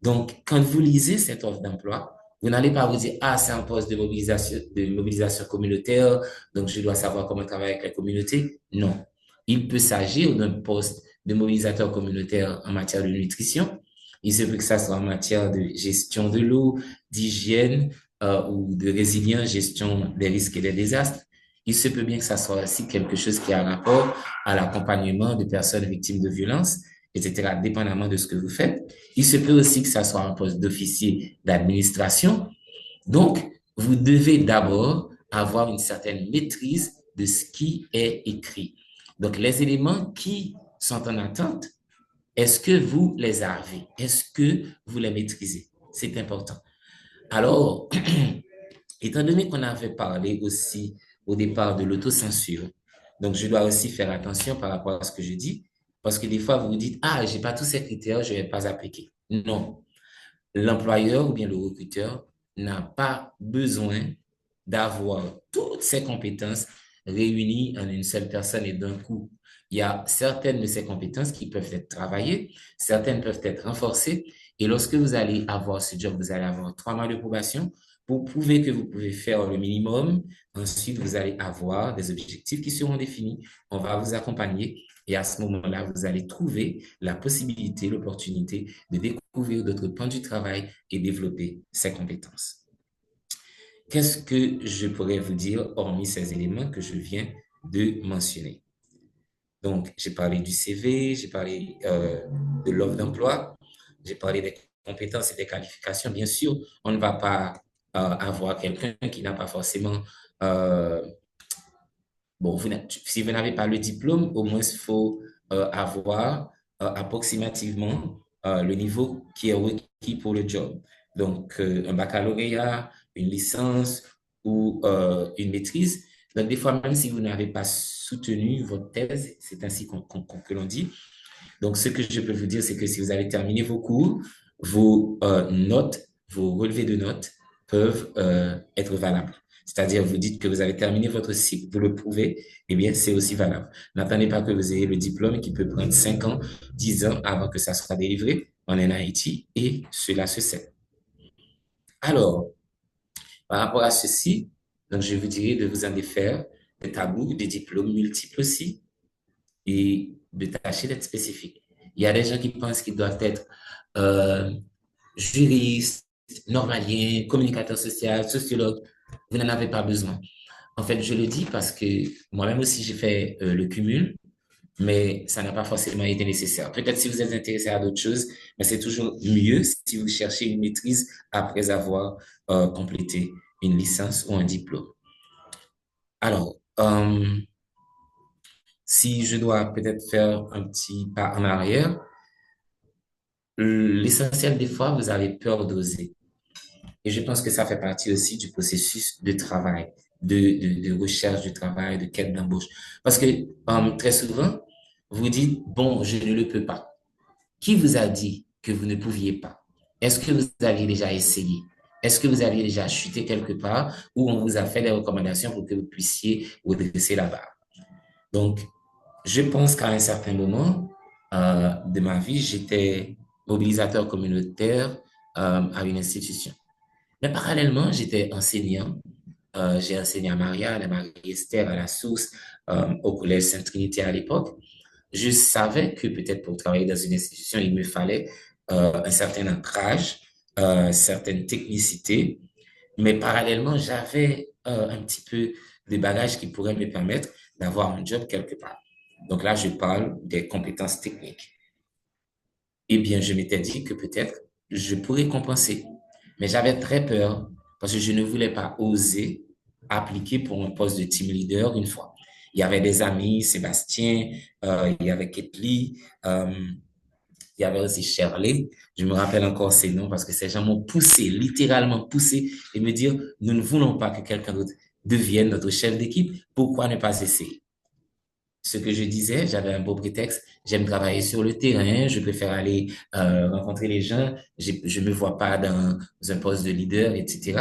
Donc, quand vous lisez cette offre d'emploi, vous n'allez pas vous dire, ah, c'est un poste de mobilisation communautaire, donc je dois savoir comment travailler avec la communauté. Non. Il peut s'agir d'un poste de mobilisateur communautaire en matière de nutrition. Il se peut que ça soit en matière de gestion de l'eau, d'hygiène ou de résilience, gestion des risques et des désastres. Il se peut bien que ça soit aussi quelque chose qui a rapport à l'accompagnement de personnes victimes de violences, etc., dépendamment de ce que vous faites. Il se peut aussi que ça soit un poste d'officier d'administration. Donc, vous devez d'abord avoir une certaine maîtrise de ce qui est écrit. Donc, les éléments qui sont en attente, est-ce que vous les avez? Est-ce que vous les maîtrisez? C'est important. Alors, étant donné qu'on avait parlé aussi au départ de l'autocensure, donc je dois aussi faire attention par rapport à ce que je dis, parce que des fois, vous vous dites, ah, j'ai pas tous ces critères, je vais pas appliquer. Non. L'employeur ou bien le recruteur n'a pas besoin d'avoir toutes ces compétences réunies en une seule personne et d'un coup. Il y a certaines de ces compétences qui peuvent être travaillées, certaines peuvent être renforcées. Et lorsque vous allez avoir ce job, vous allez avoir 3 mois de probation pour prouver que vous pouvez faire le minimum. Ensuite, vous allez avoir des objectifs qui seront définis. On va vous accompagner et à ce moment-là, vous allez trouver la possibilité, l'opportunité de découvrir d'autres pans du travail et développer ces compétences. Qu'est-ce que je pourrais vous dire hormis ces éléments que je viens de mentionner? Donc, j'ai parlé du CV, j'ai parlé de l'offre d'emploi, j'ai parlé des compétences et des qualifications. Bien sûr, on ne va pas avoir quelqu'un qui n'a pas forcément... bon, si vous n'avez pas le diplôme, au moins il faut avoir approximativement le niveau qui est requis pour le job. Donc, un baccalauréat, une licence ou une maîtrise. Donc, des fois, même si vous n'avez pas soutenu votre thèse, c'est ainsi que l'on dit. Donc, ce que je peux vous dire, c'est que si vous avez terminé vos cours, vos notes, vos relevés de notes peuvent être valables. C'est-à-dire, vous dites que vous avez terminé votre cycle, vous le prouvez, eh bien, c'est aussi valable. N'attendez pas que vous ayez le diplôme qui peut prendre 5 ans, 10 ans avant que ça soit délivré. On est en Haïti et cela se sait. Alors, par rapport à ceci, donc je vous dirais de vous en défaire des tabous, des diplômes multiples aussi et de tâcher d'être spécifique. Il y a des gens qui pensent qu'ils doivent être euh, juristes, normaliens, communicateurs sociaux, sociologues. Vous n'en avez pas besoin. En fait, je le dis parce que moi-même aussi, j'ai fait le cumul, mais ça n'a pas forcément été nécessaire. Peut-être si vous êtes intéressé à d'autres choses, mais c'est toujours mieux si vous cherchez une maîtrise après avoir complété une licence ou un diplôme. Alors, si je dois peut-être faire un petit pas en arrière, l'essentiel des fois, vous avez peur d'oser. Et je pense que ça fait partie aussi du processus de travail, de recherche du travail, de quête d'embauche. Parce que très souvent, vous dites, bon, je ne le peux pas. Qui vous a dit que vous ne pouviez pas? Est-ce que vous aviez déjà essayé? Est-ce que vous aviez déjà chuté quelque part où on vous a fait des recommandations pour que vous puissiez redresser la barre? Donc, je pense qu'à un certain moment de ma vie, j'étais mobilisateur communautaire à une institution. Mais parallèlement, j'étais enseignant. J'ai enseigné à Marianne, à Marie-Esther, à la Source, au Collège Sainte-Trinité à l'époque. Je savais que peut-être pour travailler dans une institution, il me fallait un certain ancrage, certaine technicité, mais parallèlement, j'avais un petit peu de bagages qui pourraient me permettre d'avoir un job quelque part. Donc là, je parle des compétences techniques. Eh bien, je m'étais dit que peut-être je pourrais compenser. Mais j'avais très peur parce que je ne voulais pas oser appliquer pour un poste de team leader une fois. Il y avait des amis, Sébastien, il y avait Ketli, il y avait aussi Shirley. Je me rappelle encore ces noms parce que ces gens m'ont poussé, littéralement poussé, et me dire, nous ne voulons pas que quelqu'un d'autre devienne notre chef d'équipe. Pourquoi ne pas essayer? Ce que je disais, j'avais un beau prétexte. J'aime travailler sur le terrain. Je préfère aller rencontrer les gens. Je me vois pas dans un poste de leader, etc.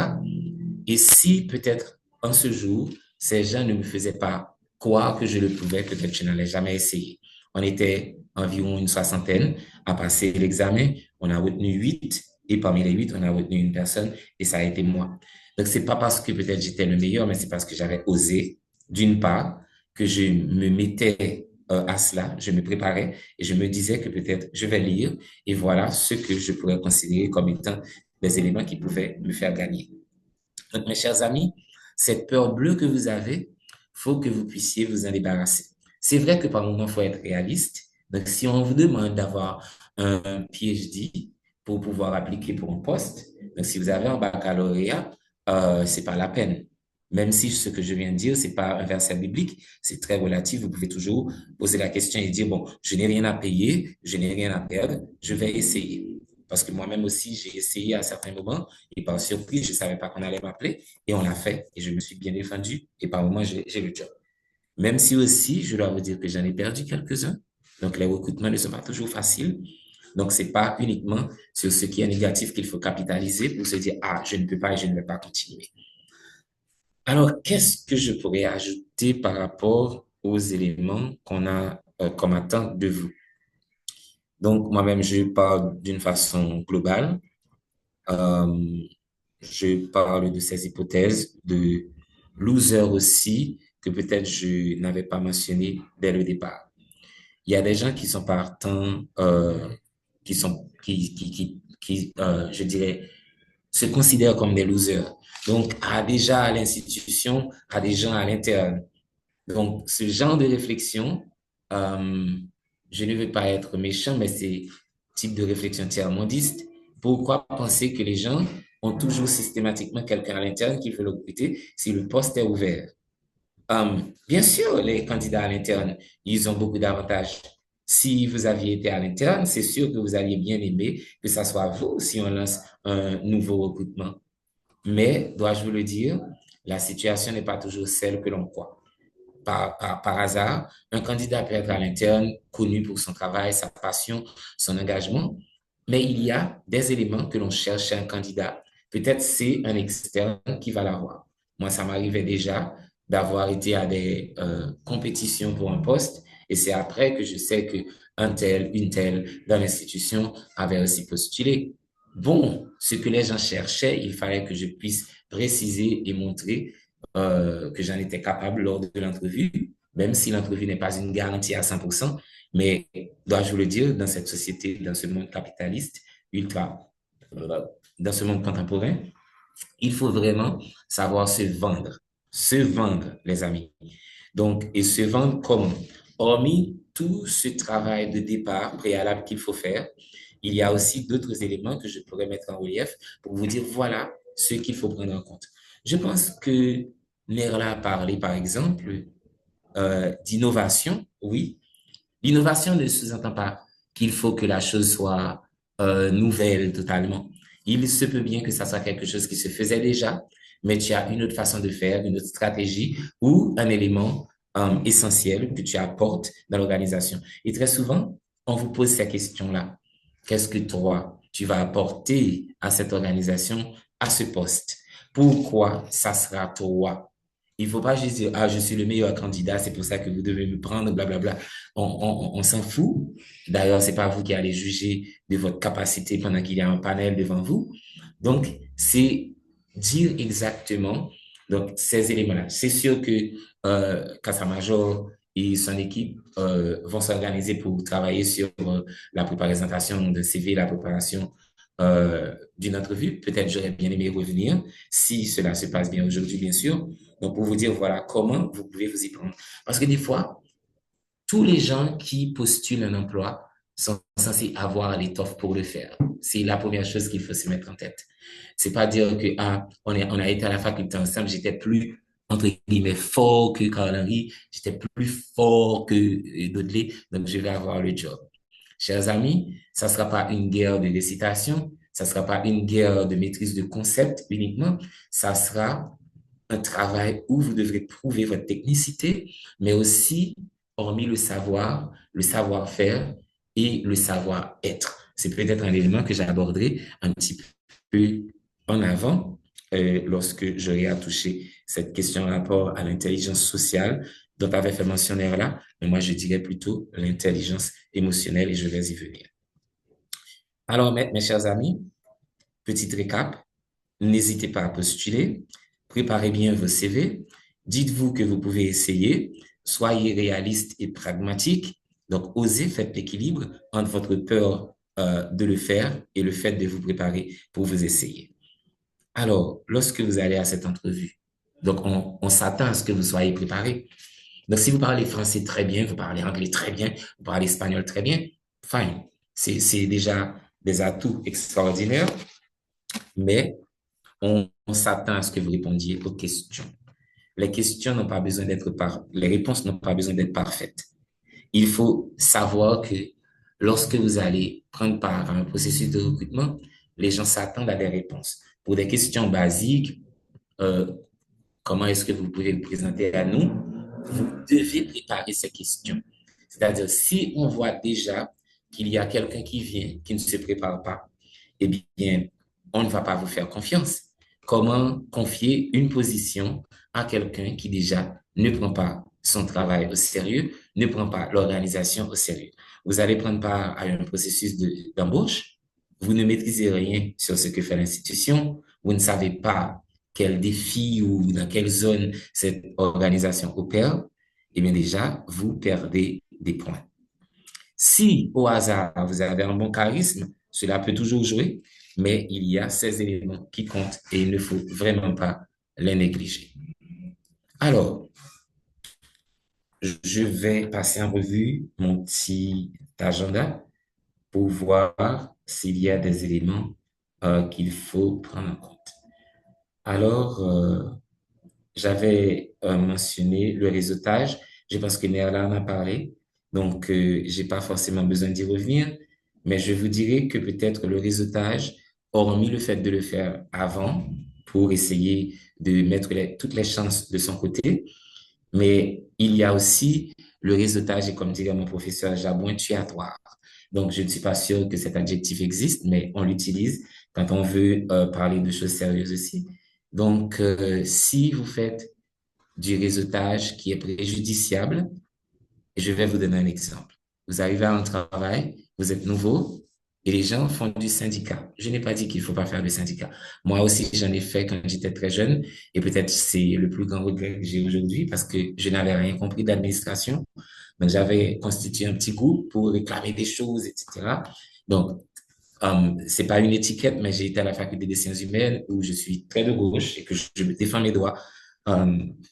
Et si peut-être en ce jour, ces gens ne me faisaient pas croire que je le pouvais, peut-être je n'allais jamais essayer. On était environ une soixantaine à passer l'examen. On a retenu 8 et parmi les 8, on a retenu une personne et ça a été moi. Donc c'est pas parce que peut-être j'étais le meilleur, mais c'est parce que j'avais osé, d'une part, que je me mettais à cela, je me préparais et je me disais que peut-être je vais lire et voilà ce que je pourrais considérer comme étant des éléments qui pouvaient me faire gagner. Donc, mes chers amis, cette peur bleue que vous avez, faut que vous puissiez vous en débarrasser. C'est vrai que par moment, il faut être réaliste. Donc, si on vous demande d'avoir un PhD pour pouvoir appliquer pour un poste, donc si vous avez un baccalauréat, c'est pas la peine. Même si ce que je viens de dire, c'est pas un verset biblique, c'est très relatif. Vous pouvez toujours poser la question et dire, bon, je n'ai rien à payer, je n'ai rien à perdre, je vais essayer. Parce que moi-même aussi, j'ai essayé à certains moments et par surprise, je savais pas qu'on allait m'appeler et on l'a fait et je me suis bien défendu et par moments, j'ai le job. Même si aussi, je dois vous dire que j'en ai perdu quelques-uns. Donc, les recrutements ne sont pas toujours faciles. Donc, c'est pas uniquement sur ce qui est négatif qu'il faut capitaliser pour se dire, ah, je ne peux pas et je ne vais pas continuer. Alors, qu'est-ce que je pourrais ajouter par rapport aux éléments qu'on a comme attente de vous? Donc, moi-même, je parle d'une façon globale. Je parle de ces hypothèses de loser aussi, que peut-être je n'avais pas mentionné dès le départ. Il y a des gens qui sont partants, je dirais, se considèrent comme des losers. Donc, déjà à l'institution, à des gens à l'interne. Donc, ce genre de réflexion, je ne veux pas être méchant, mais c'est type de réflexion tiers-mondiste. Pourquoi penser que les gens ont toujours systématiquement quelqu'un à l'interne qui veut le recruter si le poste est ouvert? Bien sûr, les candidats à l'interne, ils ont beaucoup d'avantages. Si vous aviez été à l'interne, c'est sûr que vous alliez bien aimer que ça soit vous si on lance un nouveau recrutement. Mais, dois-je vous le dire, la situation n'est pas toujours celle que l'on croit. Par hasard, un candidat peut être à l'interne, connu pour son travail, sa passion, son engagement, mais il y a des éléments que l'on cherche chez un candidat. Peut-être c'est un externe qui va l'avoir. Moi, ça m'arrivait déjà d'avoir été à des compétitions pour un poste et c'est après que je sais que un tel, une telle dans l'institution avait aussi postulé. Bon, ce que les gens cherchaient, il fallait que je puisse préciser et montrer que j'en étais capable lors de l'entrevue, même si l'entrevue n'est pas une garantie à 100%, mais dois-je vous le dire, dans cette société, dans ce monde capitaliste, ultra, dans ce monde contemporain, il faut vraiment savoir se vendre, les amis. Donc, et se vendre comment? Hormis tout ce travail de départ préalable qu'il faut faire, il y a aussi d'autres éléments que je pourrais mettre en relief pour vous dire, voilà ce qu'il faut prendre en compte. Je pense que Nerla a parlé, par exemple, d'innovation, oui. L'innovation ne sous-entend pas qu'il faut que la chose soit nouvelle totalement. Il se peut bien que ça soit quelque chose qui se faisait déjà, mais tu as une autre façon de faire, une autre stratégie ou un élément essentiel que tu apportes dans l'organisation. Et très souvent, on vous pose ces questions-là. Qu'est-ce que toi, tu vas apporter à cette organisation, à ce poste? Pourquoi ça sera toi? Il faut pas juste dire, ah, je suis le meilleur candidat, c'est pour ça que vous devez me prendre, blablabla. On s'en fout. D'ailleurs, c'est pas vous qui allez juger de votre capacité pendant qu'il y a un panel devant vous. Donc, c'est dire exactement donc ces éléments-là. C'est sûr que Casa-Major et son équipe vont s'organiser pour travailler sur la préparation de CV, la préparation d'une entrevue. Peut-être j'aurais bien aimé revenir si cela se passe bien aujourd'hui, bien sûr. Donc, pour vous dire, voilà comment vous pouvez vous y prendre. Parce que des fois, tous les gens qui postulent un emploi sont censés avoir l'étoffe pour le faire. C'est la première chose qu'il faut se mettre en tête. C'est pas dire que, ah, on a été à la faculté ensemble, j'étais plus, entre guillemets, fort que Carl Henry, j'étais plus fort que Dudley, donc je vais avoir le job. Chers amis, ça sera pas une guerre de récitation, ça sera pas une guerre de maîtrise de concept uniquement, ça sera un travail où vous devrez prouver votre technicité, mais aussi, hormis le savoir-faire et le savoir-être. C'est peut-être un élément que j'aborderai un petit peu en avant lorsque j'aurai à toucher cette question en rapport à l'intelligence sociale dont avait fait mention là, mais moi je dirais plutôt l'intelligence émotionnelle et je vais y venir. Alors, mes chers amis, petit récap, n'hésitez pas à postuler, préparez bien vos CV, dites-vous que vous pouvez essayer, soyez réaliste et pragmatique, donc osez, faites l'équilibre entre votre peur de le faire et le fait de vous préparer pour vous essayer. Alors, lorsque vous allez à cette entrevue, donc on s'attend à ce que vous soyez préparé. Donc, si vous parlez français très bien, vous parlez anglais très bien, vous parlez espagnol très bien, fine. C'est déjà des atouts extraordinaires, mais on s'attend à ce que vous répondiez aux questions. Les questions n'ont pas besoin les réponses n'ont pas besoin d'être parfaites. Il faut savoir que lorsque vous allez prendre part à un processus de recrutement, les gens s'attendent à des réponses. Pour des questions basiques, comment est-ce que vous pouvez vous présenter à nous? Vous devez préparer ces questions. C'est-à-dire, si on voit déjà qu'il y a quelqu'un qui vient, qui ne se prépare pas, eh bien, on ne va pas vous faire confiance. Comment confier une position à quelqu'un qui déjà ne prend pas son travail au sérieux, ne prend pas l'organisation au sérieux? Vous allez prendre part à un processus d'embauche, vous ne maîtrisez rien sur ce que fait l'institution, vous ne savez pas quel défi ou dans quelle zone cette organisation opère, eh bien déjà, vous perdez des points. Si, au hasard, vous avez un bon charisme, cela peut toujours jouer, mais il y a ces éléments qui comptent et il ne faut vraiment pas les négliger. Alors, je vais passer en revue mon petit agenda pour voir s'il y a des éléments qu'il faut prendre en compte. Alors, j'avais mentionné le réseautage. Je pense que Nerla en a parlé. Donc, j'ai pas forcément besoin d'y revenir. Mais je vous dirais que peut-être le réseautage, hormis le fait de le faire avant pour essayer de mettre toutes les chances de son côté, mais il y a aussi le réseautage, et comme dirait mon professeur Jabouin, tuatoire. Donc, je ne suis pas sûr que cet adjectif existe, mais on l'utilise quand on veut parler de choses sérieuses aussi. Donc, si vous faites du réseautage qui est préjudiciable, et je vais vous donner un exemple. Vous arrivez à un travail, vous êtes nouveau, et les gens font du syndicat. Je n'ai pas dit qu'il faut pas faire de syndicat. Moi aussi, j'en ai fait quand j'étais très jeune, et peut-être c'est le plus grand regret que j'ai aujourd'hui parce que je n'avais rien compris d'administration. Donc, j'avais constitué un petit groupe pour réclamer des choses, etc. Donc, c'est pas une étiquette, mais j'ai été à la faculté des sciences humaines où je suis très de gauche et que je me défends mes droits.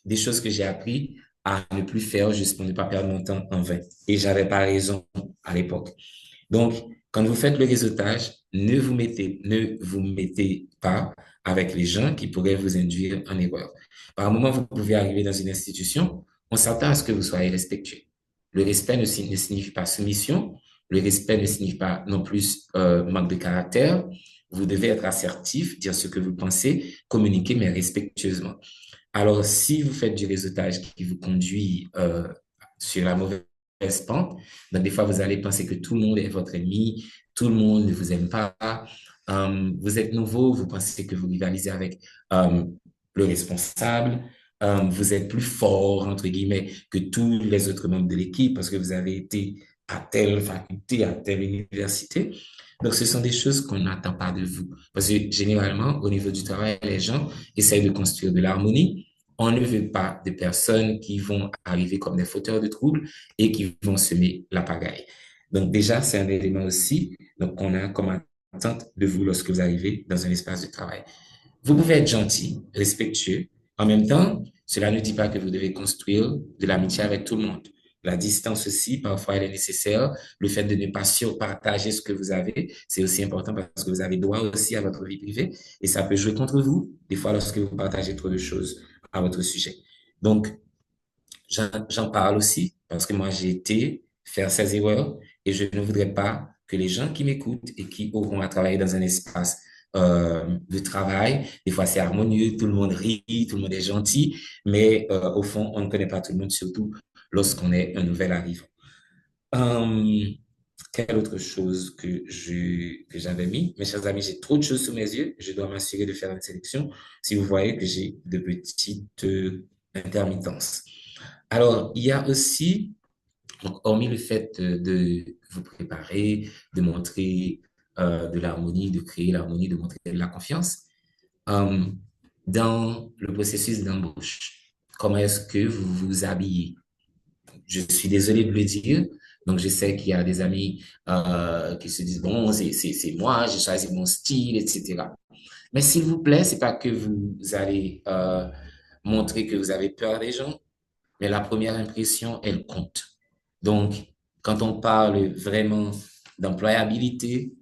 Des choses que j'ai appris à ne plus faire juste pour ne pas perdre mon temps en vain. Et j'avais pas raison à l'époque. Donc, quand vous faites le réseautage, ne vous mettez pas avec les gens qui pourraient vous induire en erreur. Par un moment, vous pouvez arriver dans une institution, on s'attend à ce que vous soyez respectueux. Le respect ne signifie pas soumission, le respect ne signifie pas non plus manque de caractère. Vous devez être assertif, dire ce que vous pensez, communiquer, mais respectueusement. Alors, si vous faites du réseautage qui vous conduit sur la mauvaise pente, donc des fois, vous allez penser que tout le monde est votre ennemi, tout le monde ne vous aime pas. Vous êtes nouveau, vous pensez que vous rivalisez avec euh, le responsable. Vous êtes plus fort, entre guillemets, que tous les autres membres de l'équipe parce que vous avez été à telle faculté, à telle université. Donc, ce sont des choses qu'on n'attend pas de vous. Parce que généralement, au niveau du travail, les gens essayent de construire de l'harmonie. On ne veut pas de personnes qui vont arriver comme des fauteurs de troubles et qui vont semer la pagaille. Donc, déjà, c'est un élément aussi. Donc, on a comme attente de vous lorsque vous arrivez dans un espace de travail. Vous pouvez être gentil, respectueux. En même temps, cela ne dit pas que vous devez construire de l'amitié avec tout le monde. La distance aussi, parfois, elle est nécessaire. Le fait de ne pas surpartager ce que vous avez, c'est aussi important parce que vous avez droit aussi à votre vie privée et ça peut jouer contre vous, des fois, lorsque vous partagez trop de choses à votre sujet. Donc, j'en parle aussi parce que moi, j'ai été faire ces erreurs et je ne voudrais pas que les gens qui m'écoutent et qui auront à travailler dans un espace de travail, des fois c'est harmonieux, tout le monde rit, tout le monde est gentil, mais au fond, on ne connaît pas tout le monde, surtout lorsqu'on est un nouvel arrivant. Euh, Quelle autre chose que j'avais mis? Mes chers amis, j'ai trop de choses sous mes yeux. Je dois m'assurer de faire une sélection. Si vous voyez que j'ai de petites intermittences. Alors, il y a aussi, donc, hormis le fait de vous préparer, de montrer de l'harmonie, de créer l'harmonie, de montrer de la confiance, euh, dans le processus d'embauche, comment est-ce que vous vous habillez? Je suis désolé de le dire. Donc, je sais qu'il y a des amis qui se disent, bon, c'est moi, j'ai choisi mon style, etc. Mais s'il vous plaît, c'est pas que vous allez montrer que vous avez peur des gens, mais la première impression, elle compte. Donc, quand on parle vraiment d'employabilité,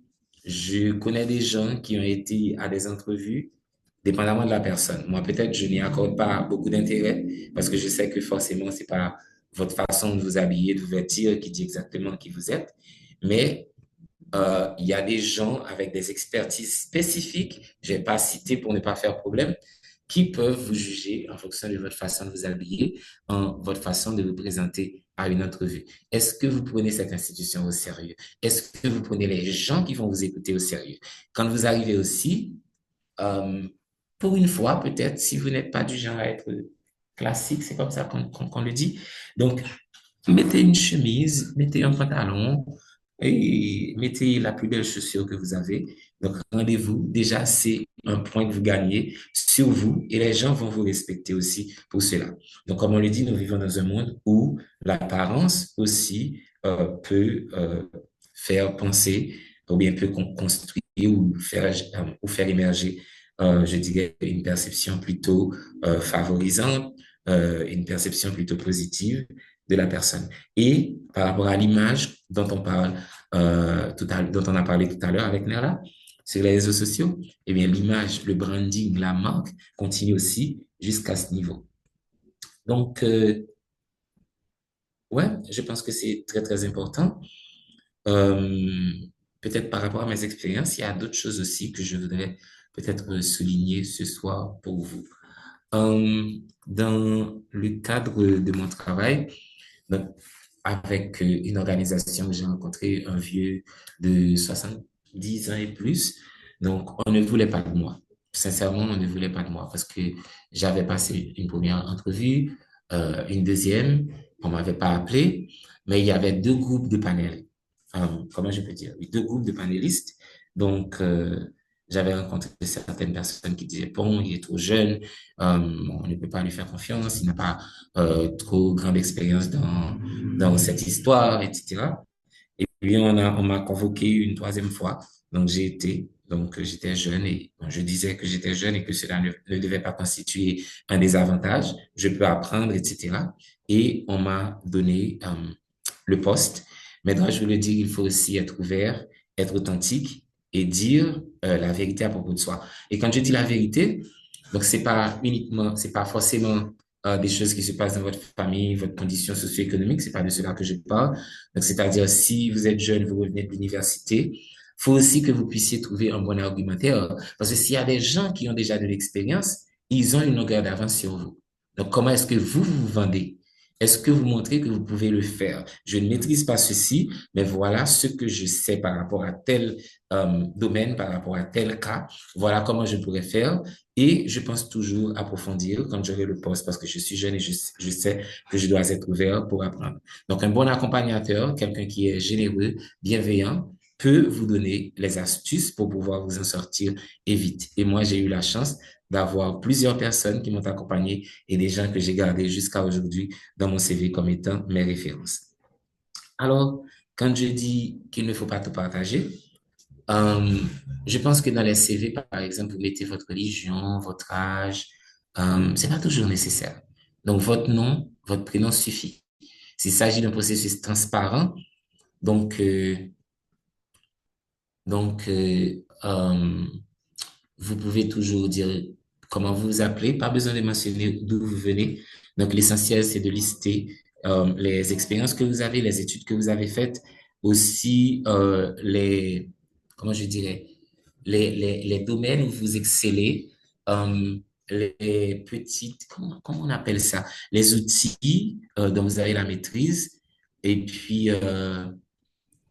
je connais des gens qui ont été à des entrevues, dépendamment de la personne. Moi, peut-être, je n'y accorde pas beaucoup d'intérêt parce que je sais que forcément, c'est pas votre façon de vous habiller, de vous vêtir qui dit exactement qui vous êtes. Mais il y a des gens avec des expertises spécifiques, je vais pas citer pour ne pas faire problème, qui peuvent vous juger en fonction de votre façon de vous habiller, en votre façon de vous présenter à une entrevue. Est-ce que vous prenez cette institution au sérieux? Est-ce que vous prenez les gens qui vont vous écouter au sérieux? Quand vous arrivez aussi, euh, pour une fois, peut-être, si vous n'êtes pas du genre à être classique, c'est comme ça qu'on le dit. Donc, mettez une chemise, mettez un pantalon et mettez la plus belle chaussure que vous avez. Donc, rendez-vous. Déjà, c'est un point que vous gagnez sur vous et les gens vont vous respecter aussi pour cela. Donc, comme on le dit, nous vivons dans un monde où l'apparence aussi peut faire penser ou bien peut construire ou faire émerger, je dirais, une perception plutôt favorisante, une perception plutôt positive de la personne. Et par rapport à l'image dont on parle dont on a parlé tout à l'heure avec Nella, sur les réseaux sociaux, eh bien, l'image, le branding, la marque continue aussi jusqu'à ce niveau. Donc, ouais, je pense que c'est très, très important. Euh, Peut-être par rapport à mes expériences, il y a d'autres choses aussi que je voudrais peut-être souligner ce soir pour vous. Dans le cadre de mon travail, donc, avec une organisation, j'ai rencontré un vieux de 70 ans et plus. Donc, on ne voulait pas de moi. sincèrement, on ne voulait pas de moi parce que j'avais passé une première entrevue, une deuxième, on m'avait pas appelé, mais il y avait deux groupes de panel. Comment je peux dire? Oui, deux groupes de panélistes. Donc, j'avais rencontré certaines personnes qui disaient, bon, il est trop jeune, on ne peut pas lui faire confiance, il n'a pas trop grande expérience dans cette histoire, etc. Et puis, on m'a convoqué une troisième fois. Donc, j'étais jeune et bon, je disais que j'étais jeune et que cela ne devait pas constituer un désavantage. Je peux apprendre, etc. Et on m'a donné le poste. Mais dois-je vous le dire, il faut aussi être ouvert, être authentique et dire la vérité à propos de soi. Et quand je dis la vérité, donc c'est pas forcément des choses qui se passent dans votre famille, votre condition socio-économique, c'est pas de cela que je parle. Donc, c'est-à-dire, si vous êtes jeune, vous revenez de l'université, faut aussi que vous puissiez trouver un bon argumentaire. Parce que s'il y a des gens qui ont déjà de l'expérience, ils ont une longueur d'avance sur vous. Donc, comment est-ce que vous vendez? Est-ce que vous montrez que vous pouvez le faire? Je ne maîtrise pas ceci, mais voilà ce que je sais par rapport à tel domaine, par rapport à tel cas. Voilà comment je pourrais faire. Et je pense toujours approfondir quand j'aurai le poste parce que je suis jeune et je sais que je dois être ouvert pour apprendre. Donc, un bon accompagnateur, quelqu'un qui est généreux, bienveillant, peut vous donner les astuces pour pouvoir vous en sortir et vite. Et moi, j'ai eu la chance d'avoir plusieurs personnes qui m'ont accompagné et des gens que j'ai gardés jusqu'à aujourd'hui dans mon CV comme étant mes références. Alors, quand je dis qu'il ne faut pas tout partager, euh, je pense que dans les CV, par exemple, vous mettez votre religion, votre âge, c'est pas toujours nécessaire. Donc, votre nom, votre prénom suffit. S'il s'agit d'un processus transparent, donc, euh, donc, vous pouvez toujours dire comment vous vous appelez, pas besoin de mentionner d'où vous venez. Donc, l'essentiel, c'est de lister les expériences que vous avez, les études que vous avez faites, aussi comment je dirais, les domaines où vous excellez, euh, les petites, comment on appelle ça, les outils dont vous avez la maîtrise, et puis,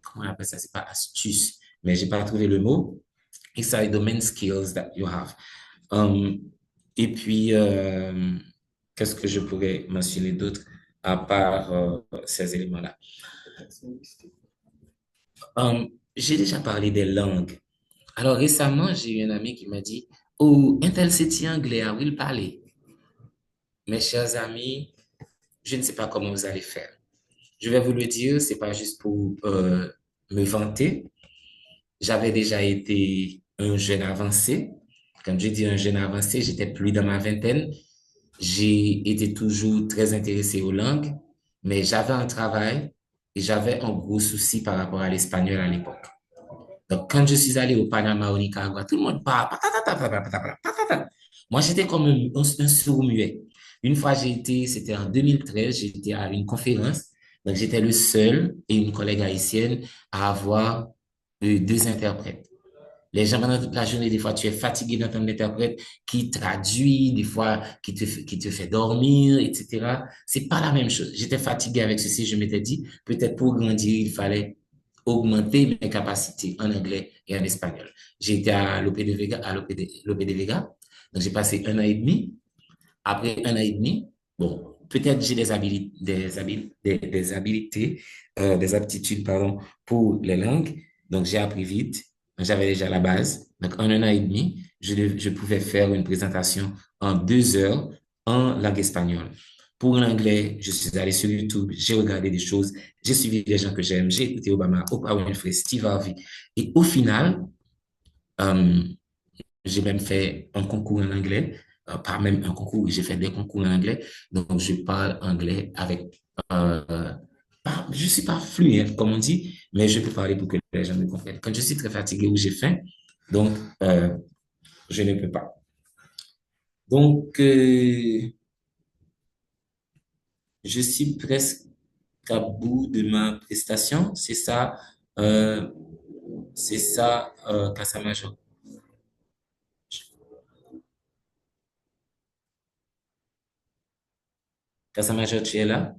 comment on appelle ça, c'est pas astuce, mais j'ai pas trouvé le mot. These are the main skills that you have. Um, et puis, qu'est-ce que je pourrais mentionner d'autre à part ces éléments-là? J'ai déjà parlé des langues. Alors récemment, j'ai eu un ami qui m'a dit, oh, un tel c'est anglais, ah, oui, il parler. Mes chers amis, je ne sais pas comment vous allez faire. Je vais vous le dire, c'est pas juste pour me vanter. J'avais déjà été un jeune avancé. Quand je dis un jeune avancé, j'étais plus dans ma vingtaine. J'ai été toujours très intéressé aux langues, mais j'avais un travail et j'avais un gros souci par rapport à l'espagnol à l'époque. Donc, quand je suis allé au Panama, au Nicaragua, tout le monde parle. Moi, j'étais comme un sourd-muet. Une fois, c'était en 2013, j'étais à une conférence. Donc, j'étais le seul et une collègue haïtienne à avoir deux interprètes. Les gens, pendant toute la journée, des fois, tu es fatigué d'entendre l'interprète qui traduit, des fois, qui te fait dormir, etc. C'est pas la même chose. J'étais fatigué avec ceci. Je m'étais dit, peut-être pour grandir, il fallait augmenter mes capacités en anglais et en espagnol. J'ai été à l'OP de Vega, l'OP de Vega. Donc, j'ai passé un an et demi. Après un an et demi, bon, peut-être j'ai des habilités, des aptitudes, pardon, pour les langues. Donc, j'ai appris vite. J'avais déjà la base. Donc, en un an et demi, je pouvais faire une présentation en 2 heures en langue espagnole. Pour l'anglais, je suis allé sur YouTube, j'ai regardé des choses, j'ai suivi des gens que j'aime, j'ai écouté Obama, Oprah Winfrey, Steve Harvey. Et au final, euh, j'ai même fait un concours en anglais, pas même un concours, j'ai fait des concours en anglais. Donc, je parle anglais avec, je suis pas fluent, comme on dit, mais je peux parler pour que les gens me comprennent. Quand je suis très fatigué ou j'ai faim, donc, je ne peux pas. Donc, je suis presque à bout de ma prestation. Euh, c'est ça, Kasamajo. Kasamajo, tu es là?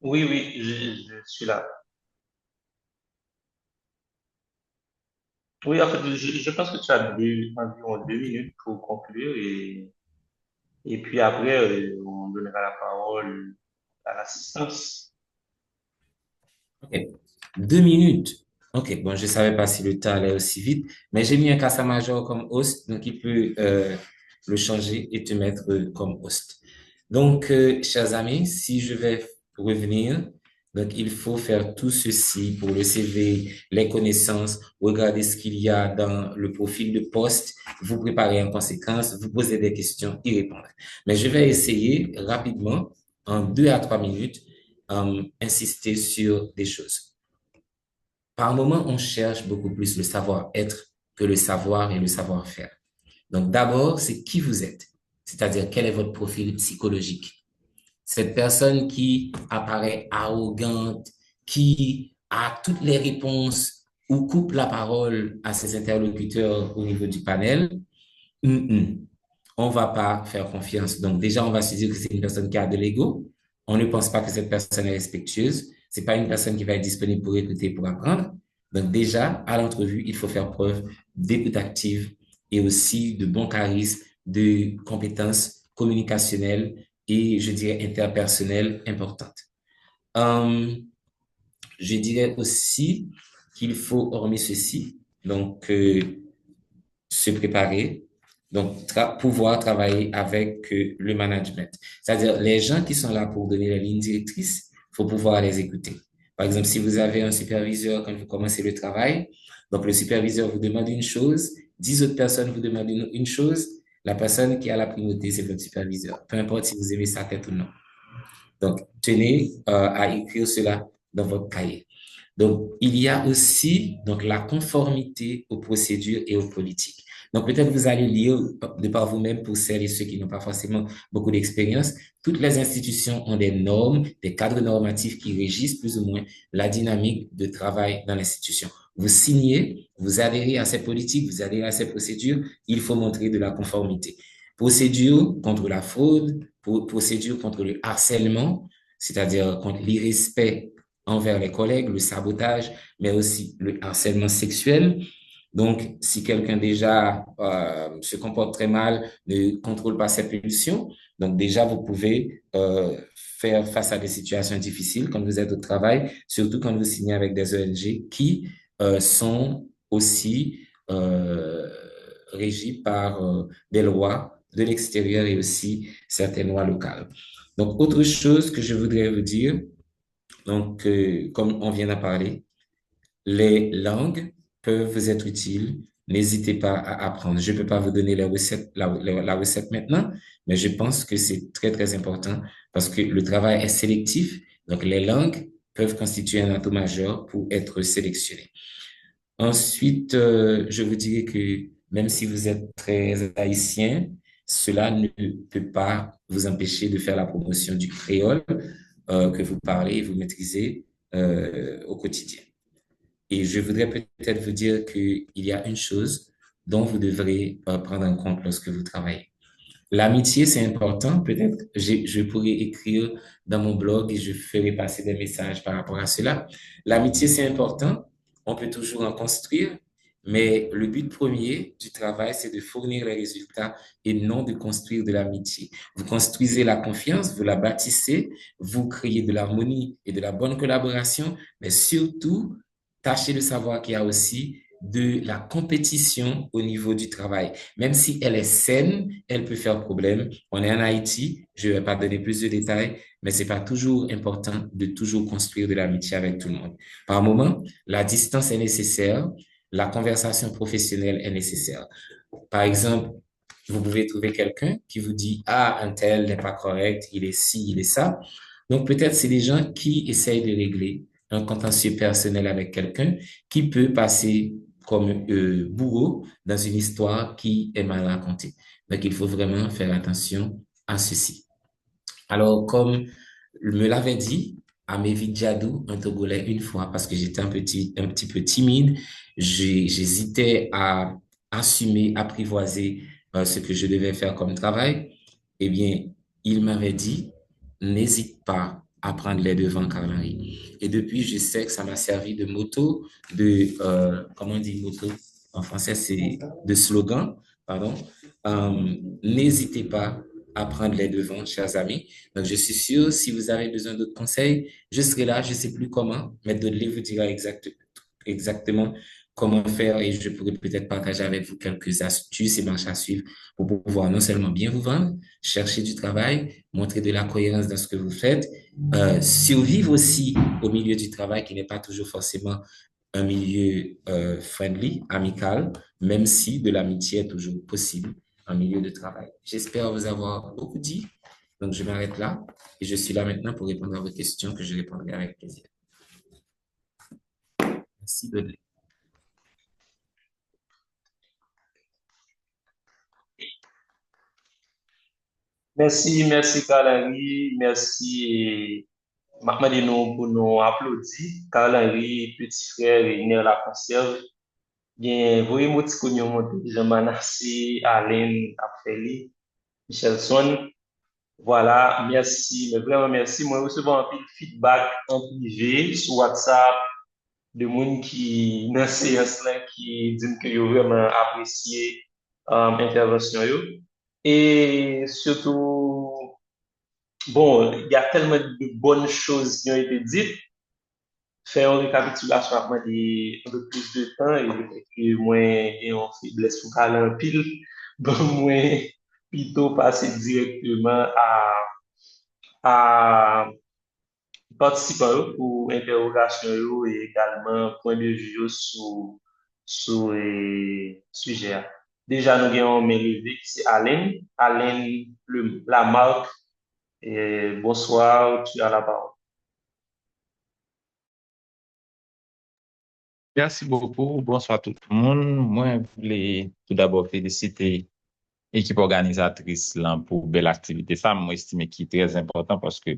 Oui, oui, je suis là. Oui, en fait, je pense que tu as environ 2 minutes pour conclure et puis après, on donnera la parole à l'assistance. OK. 2 minutes. OK. Bon, je savais pas si le temps allait aussi vite, mais j'ai mis un Casa Major comme host, donc il peut le changer et te mettre comme host. Donc, chers amis, si je vais revenir, donc il faut faire tout ceci pour le CV, les connaissances, regarder ce qu'il y a dans le profil de poste, vous préparer en conséquence, vous poser des questions, y répondre. Mais je vais essayer rapidement, en 2 à 3 minutes, insister sur des choses. Par moment, on cherche beaucoup plus le savoir-être que le savoir et le savoir-faire. Donc, d'abord, c'est qui vous êtes, c'est-à-dire quel est votre profil psychologique. Cette personne qui apparaît arrogante, qui a toutes les réponses ou coupe la parole à ses interlocuteurs au niveau du panel, on va pas faire confiance. Donc, déjà, on va se dire que c'est une personne qui a de l'ego. On ne pense pas que cette personne est respectueuse. C'est pas une personne qui va être disponible pour écouter, pour apprendre. Donc, déjà, à l'entrevue, il faut faire preuve d'écoute active et aussi de bon charisme, de compétences communicationnelles et, je dirais, interpersonnelles importantes. Euh, je dirais aussi qu'il faut, hormis ceci, donc, se préparer, donc pouvoir travailler avec le management. C'est-à-dire les gens qui sont là pour donner les lignes directrices, faut pouvoir les écouter. Par exemple, si vous avez un superviseur quand vous commencez le travail, donc le superviseur vous demande une chose, 10 autres personnes vous demandent une chose, la personne qui a la primauté, c'est votre superviseur. Peu importe si vous aimez sa tête ou non. Donc, tenez à écrire cela dans votre cahier. Donc, il y a aussi donc la conformité aux procédures et aux politiques. Donc, peut-être vous allez lire de par vous-même pour celles et ceux qui n'ont pas forcément beaucoup d'expérience. Toutes les institutions ont des normes, des cadres normatifs qui régissent plus ou moins la dynamique de travail dans l'institution. Vous signez, vous adhérez à ces politiques, vous adhérez à ces procédures, il faut montrer de la conformité. Procédure contre la fraude, procédure contre le harcèlement, c'est-à-dire contre l'irrespect envers les collègues, le sabotage, mais aussi le harcèlement sexuel. Donc, si quelqu'un déjà se comporte très mal, ne contrôle pas ses pulsions, donc déjà vous pouvez faire face à des situations difficiles quand vous êtes au travail, surtout quand vous signez avec des ONG qui sont aussi régies par des lois de l'extérieur et aussi certaines lois locales. Donc, autre chose que je voudrais vous dire, donc, comme on vient d'en parler, les langues peuvent vous être utiles. N'hésitez pas à apprendre. Je ne peux pas vous donner la recette maintenant, mais je pense que c'est très, très important parce que le travail est sélectif. Donc, les langues peuvent constituer un atout majeur pour être sélectionné. Ensuite, je vous dirais que même si vous êtes très haïtien, cela ne peut pas vous empêcher de faire la promotion du créole que vous parlez et vous maîtrisez au quotidien. Et je voudrais peut-être vous dire qu'il y a une chose dont vous devrez prendre en compte lorsque vous travaillez. L'amitié, c'est important. Peut-être je pourrais écrire dans mon blog et je ferai passer des messages par rapport à cela. L'amitié, c'est important. On peut toujours en construire, mais le but premier du travail, c'est de fournir les résultats et non de construire de l'amitié. Vous construisez la confiance, vous la bâtissez, vous créez de l'harmonie et de la bonne collaboration, mais surtout, tâchez de savoir qu'il y a aussi de la compétition au niveau du travail. Même si elle est saine, elle peut faire problème. On est en Haïti, je ne vais pas donner plus de détails, mais c'est pas toujours important de toujours construire de l'amitié avec tout le monde. Par moment, la distance est nécessaire, la conversation professionnelle est nécessaire. Par exemple, vous pouvez trouver quelqu'un qui vous dit, ah, un tel n'est pas correct, il est ci, il est ça. Donc, peut-être c'est des gens qui essayent de régler un contentieux personnel avec quelqu'un qui peut passer comme bourreau dans une histoire qui est mal racontée. Donc, il faut vraiment faire attention à ceci. Alors, comme me l'avait dit Amévi Djadou, un Togolais, une fois, parce que j'étais un petit peu timide, j'hésitais à assumer, apprivoiser ce que je devais faire comme travail, eh bien, il m'avait dit, n'hésite pas à prendre les devants, Karl-Henri. Et depuis, je sais que ça m'a servi de moto, comment on dit moto? en français, c'est de slogan, pardon. N'hésitez pas à prendre les devants, chers amis. Donc, je suis sûr, si vous avez besoin d'autres conseils, je serai là, je ne sais plus comment, mais Dudley vous dira exactement comment faire et je pourrais peut-être partager avec vous quelques astuces et marches à suivre pour pouvoir non seulement bien vous vendre, chercher du travail, montrer de la cohérence dans ce que vous faites, survivre aussi au milieu du travail qui n'est pas toujours forcément un milieu friendly, amical, même si de l'amitié est toujours possible en milieu de travail. J'espère vous avoir beaucoup dit. Donc, je m'arrête là et je suis là maintenant pour répondre à vos questions que je répondrai avec plaisir. Merci, Dudley. Merci Karl-Henri, merci Maintenant, nous pour nous applaudir. Karl-Henri, petit frère, et Ner la conserve. Bien, vous voyez, moi, petit connu, Jean Manassé, Alain, Apfeli, Michelson. Voilà, merci, mais vraiment merci. Moi, recevoir un peu de feedback en privé sur WhatsApp de monde qui, dans ces séance-là, qui disent que ont vraiment apprécié l'intervention. Et surtout, bon, il y a tellement de bonnes choses qui ont été dites. Faire une récapitulation après un peu plus de temps et que moi, j'ai une faiblesse pour caler un pile. Donc, moi, plutôt passer directement à participants pour interrogation et également point de vue sur les sujets. Déjà, nous avons un mail levé qui c'est Alain. Alain, la marque. Et bonsoir, tu as la parole. Merci beaucoup. Bonsoir tout le monde. Moi, je voulais tout d'abord féliciter l'équipe organisatrice là, pour belle activité. Ça, moi, estime qui est très important parce que,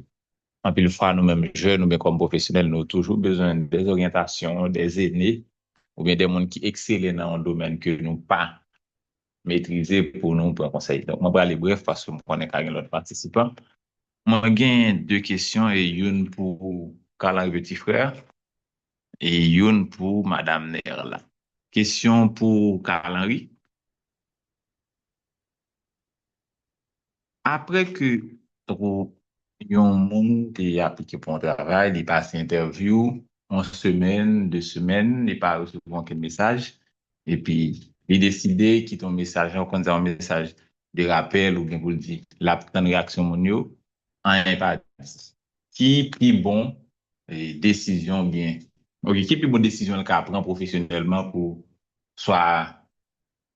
en plus, fois, nous-mêmes jeunes, nous, comme professionnels, nous avons toujours besoin des orientations, des aînés ou bien des gens qui excellent dans un domaine que nous pas maîtriser pour nous pour un conseil. Donc, moi, je vais aller bref parce que je connais quand même l'autre participant. Moi, j'ai deux questions et une pour Carl petit frère et une pour Madame Nerla. Question pour Karl-Henri. Après que yon moun qui a appliqué pour un travail, il passe interview, en semaine, 2 semaines, il pas recevoir aucun message, et puis il décide qu'il ton message, on compte un message de rappel ou bien pour le dire, la petite réaction mon yo, en pas qui plus bon décision bien. OK, qui plus bonne décision le cas prend professionnellement pour soit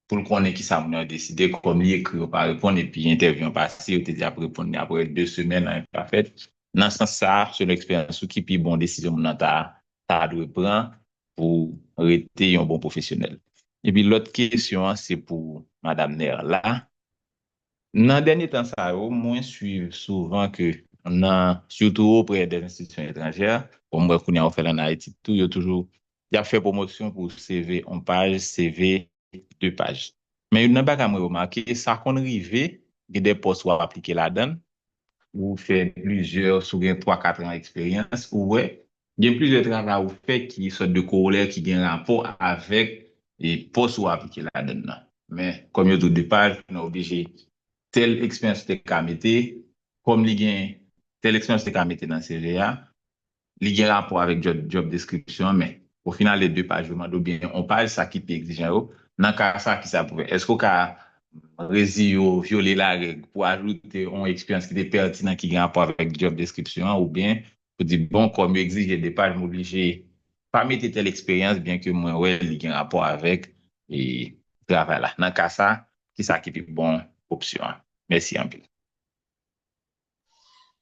pour le connaître qui ça a décidé comme il écrit pas répondre et puis interview passé ou déjà répondre après 2 semaines hein, pas fait dans ce sens ça sur l'expérience qui puis bon décision mon ta doit prendre pour rester un bon professionnel et puis l'autre question hein, c'est pour madame Ner là dans dernier temps ça au moins suivre souvent que surtout auprès des institutions étrangères comme moi qu'on a fait en Haïti tout il y a toujours il y a fait promotion pour CV en page CV 2 pages. Mais il n'a pas qu'à me remarquer, ça qu'on arrive, il y a des postes où appliquer la donne, ou faire plusieurs, sur 3-4 ans d'expérience, ou ouais, il y a plusieurs travaux faits qui sont de corollaires qui ont un rapport avec les postes où appliquer la donne. Mais comme il y a tout départ, on est obligé, telle expérience de mettre, comme il y a telle expérience de mettre dans CGA, il y a un rapport avec job description, mais au final, les 2 pages, je demande bien, on parle ça qui est exigeant. Dans le cas ça, qui ça pouvait? Est-ce qu'on a violer la règle pour ajouter une expérience qui est pertinente, qui a un rapport avec job description, ou bien, pour dire, bon, comme exige des pages, m'obliger pas mettre telle expérience, bien que moi, ouais, il y a un rapport avec et travail là. Dans le cas ça, qui ça qui est bon option? Merci un peu.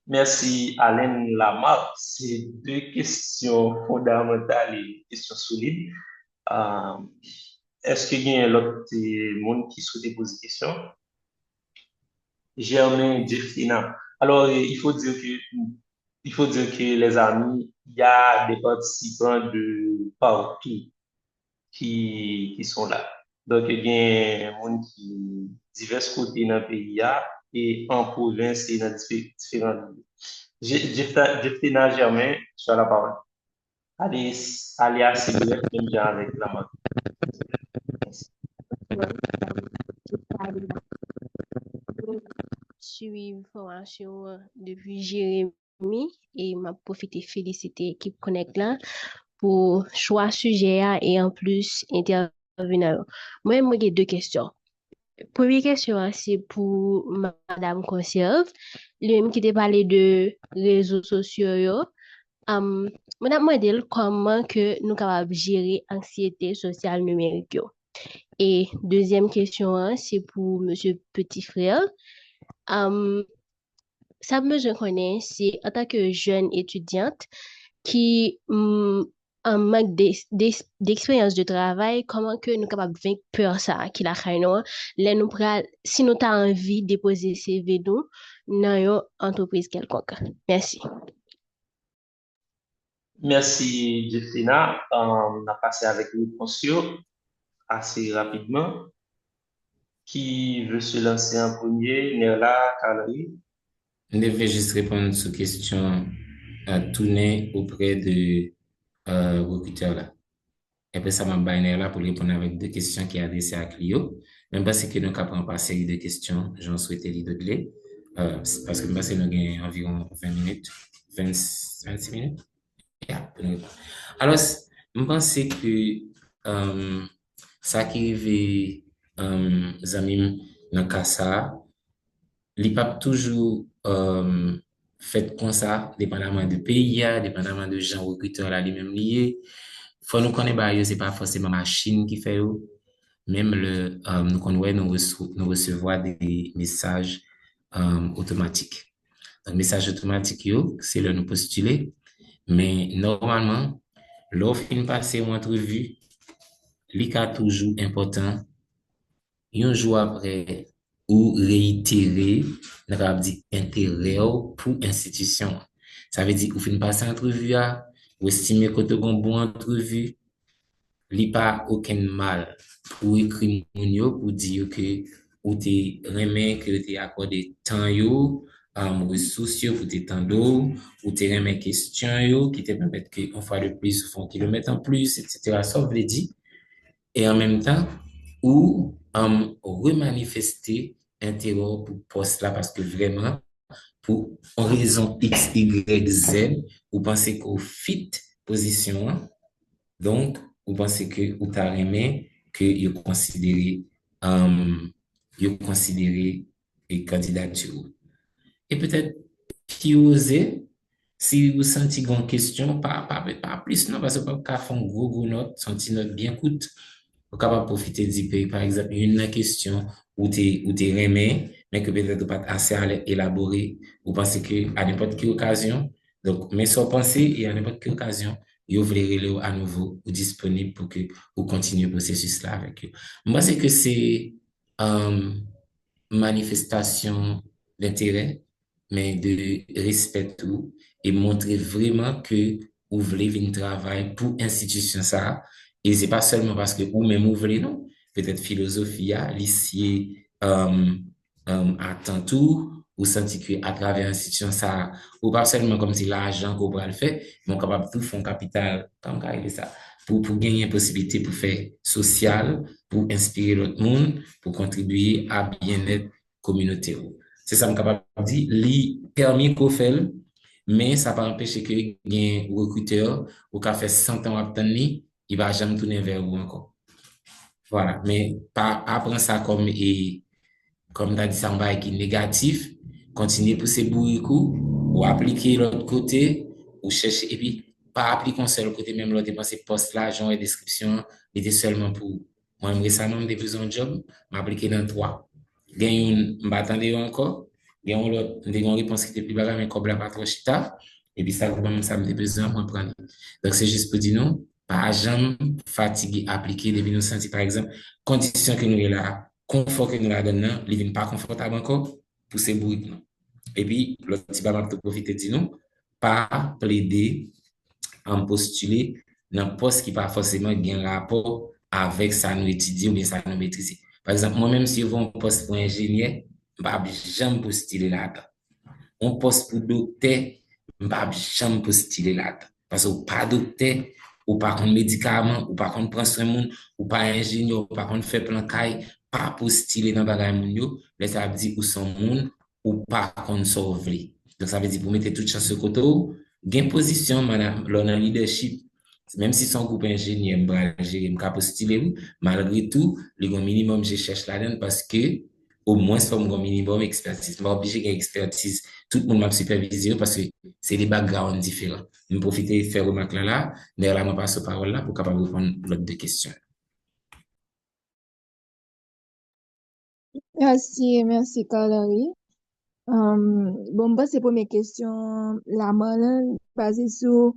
Merci Alain Lamarck. C'est deux questions fondamentales et questions solides. Euh, Est-ce qu'il y a l'autre monde qui souhaite poser des questions? Germain Jeffrina. Alors, il faut dire que les amis, il y a des participants de partout qui sont là. Donc, il y a des gens qui divers côtés dans le pays et en province et dans différents lieux. Jeffrina Germain, tu as la parole. Allez assez bref, même bien avec la main. suivre formation depuis Jérémy et m'a profité féliciter l'équipe Connect là pour choix sujet et en plus intervenant. Moi, j'ai deux questions. Première question, c'est pour Madame Conserve, lui qui t'a parlé de réseaux sociaux. Madame modèle comment que nous capables gérer anxiété sociale numérique. Et deuxième question, c'est pour Monsieur Petit Frère. Ça me connaît, c'est en tant que jeune étudiante qui en manque d'expérience de travail, comment que nous capables de vaincre peur ça qui la craint nous, si nous avons envie de déposer CV nous dans une entreprise quelconque. Merci. Merci, Jeffrina. On a passé avec les réponses assez rapidement. Qui veut se lancer en premier? Nerla, Kalari? Je devais juste répondre aux questions tournées auprès de recruteurs là. Et après ça, m'a baigné là pour répondre avec deux questions qui sont adressées à Clio. Même parce que nous avons pas série de questions, j'en souhaitais les doubler. Parce que nous avons environ 20 minutes, 26 minutes. Yeah, alors, je pense que ça qui arrive, Zamim, dans le cas ça, il pas toujours fait comme ça, dépendamment de pays, dépendamment de gens recruteurs là, les mêmes liés. Faut nous connaître, bah, c'est pas forcément machine qui fait, même nous connaissons, nous recevoir des messages automatiques. Donc, message automatique, c'est le nous postuler. Mais normalement, l'offre passée ou entrevue, l'ICA toujours important. Un jour après, ou réitérer, nous avons dit intérêt pour institution. Ça veut dire, ou fin passer entrevue, ou estimer que tu as une bonne entrevue, il n'y a pas aucun mal pour écrire pour dire que ou t'es remet que t'es accordé temps ressources pour tes temps d'eau, ou t'es remet questions qui te permettent qu'on fasse le plus, ou font kilomètres en plus, etc. Ça veut dire, et en même temps, ou remanifester intérêt pour poste là parce que vraiment, pour en raison X, Y, Z, vous pensez qu'au fit position, donc, vous pensez que vous avez aimé que vous considérez les candidatures. Et peut-être qui osez, si vous sentez une question, pas plus, non, parce que vous pouvez faire une gros note, sentir note bien coûte, vous pouvez profiter d'y par exemple, une question où tu es aimé, mais que peut-être pas assez élaboré, vous pensez que à n'importe quelle occasion, donc, mais sans penser, et à n'importe quelle occasion, vous voulez à nouveau disponible pour que vous continuez le processus là avec eux. Moi, c'est que c'est manifestation d'intérêt, mais de respect tout et montrer vraiment que vous voulez venir travailler pour institution ça. Et c'est pas seulement parce que vous même vous voulez, non. Peut-être philosophie, lycée, attend tout, ou senti que à travers l'institution ça, ou pas seulement comme si l'argent qu'on va le faire, mais on capable de tout faire capital, comme ça, pour gagner une possibilité pour faire social, pour inspirer l'autre monde, pour contribuer à bien-être communautaire. C'est ça, je suis capable de dire, li permis qu'on fait, mais ça pas empêcher que un recruteur, ou qu'a fait 100 ans à attendre, il va jamais tourner vers vous encore. Voilà. Mais pas apprendre ça comme tu as dit, ça en qui est négatif, continuer pour ces bourricous, ou appliquer l'autre côté, ou chercher, et puis, pas appliquer un seul côté, même l'autre dépenser poste là, genre et description, il était seulement pour, moi, récemment, j'ai besoin de job, m'appliquer dans 3. Gagne une, m'attendais encore, gagne l'autre, j'ai une réponse qui était plus bagarre, mais comme la pas trop chita, et puis ça, ça me besoin pour prendre. Donc, c'est juste pour dire non, pas jamais fatigué, appliquer, depuis nous sentir, par exemple, condition que nous est là, confort que nous la donnons, il n'est pas confortable encore pour ces bruits. Et puis, l'autre petit balance de profiter de nous, pas plaider en postuler dans un poste qui pas forcément un rapport avec ça nous étudier ou bien ça nous maîtriser. Par exemple, moi-même, si je veux un poste pour ingénieur, je ne vais jamais postuler là-dedans. Un poste pour docteur, je ne vais jamais postuler là-dedans. Parce que pas docteur, ou pas contre médicaments, ou pas contre prendre soin monde, ou pas ingénieur, ou pas contre faire plan caille, pas postuler dans bagay moun yo, là ça veut dire ou son monde, ou pas contre sauver. Donc ça veut dire pour mettre toute chance sur côté, gain position madame, dans leadership, même si son groupe ingénieur, m'bral gérer, m'ka postuler, malgré tout, le minimum je cherche là-dedans parce que au moins faut un minimum expertise. M'a obligé d'une expertise, tout le monde m'a supervisé parce que c'est des backgrounds différents. Je profite de faire remarque là, mais là, je passe la parole là pour capable répondre l'autre deux questions. Merci, Kalari. Bon, bah, c'est première question, la main, basée sur,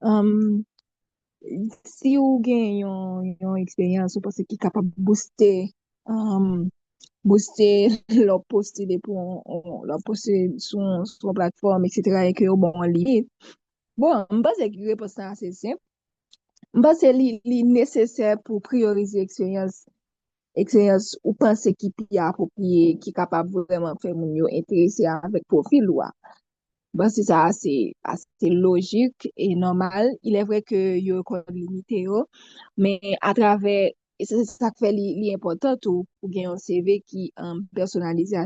um, si ou gen yon expérience, ou pense ki kapab booster leur poster leur poster sur plateforme, etc. et que yo bon li. Bon, m'ba se ki réponse sa assez simple. M'ba se li nécessaire pour prioriser expérience ou pense ki pi approprié, qui capable vraiment faire moun yo intéressé avec profil ou a. Bon, c'est ça, assez logique et normal. Il est vrai que yo kon limité yo, mais à travers, et c'est ça qui fait li important pour gen yon CV qui personnalisé à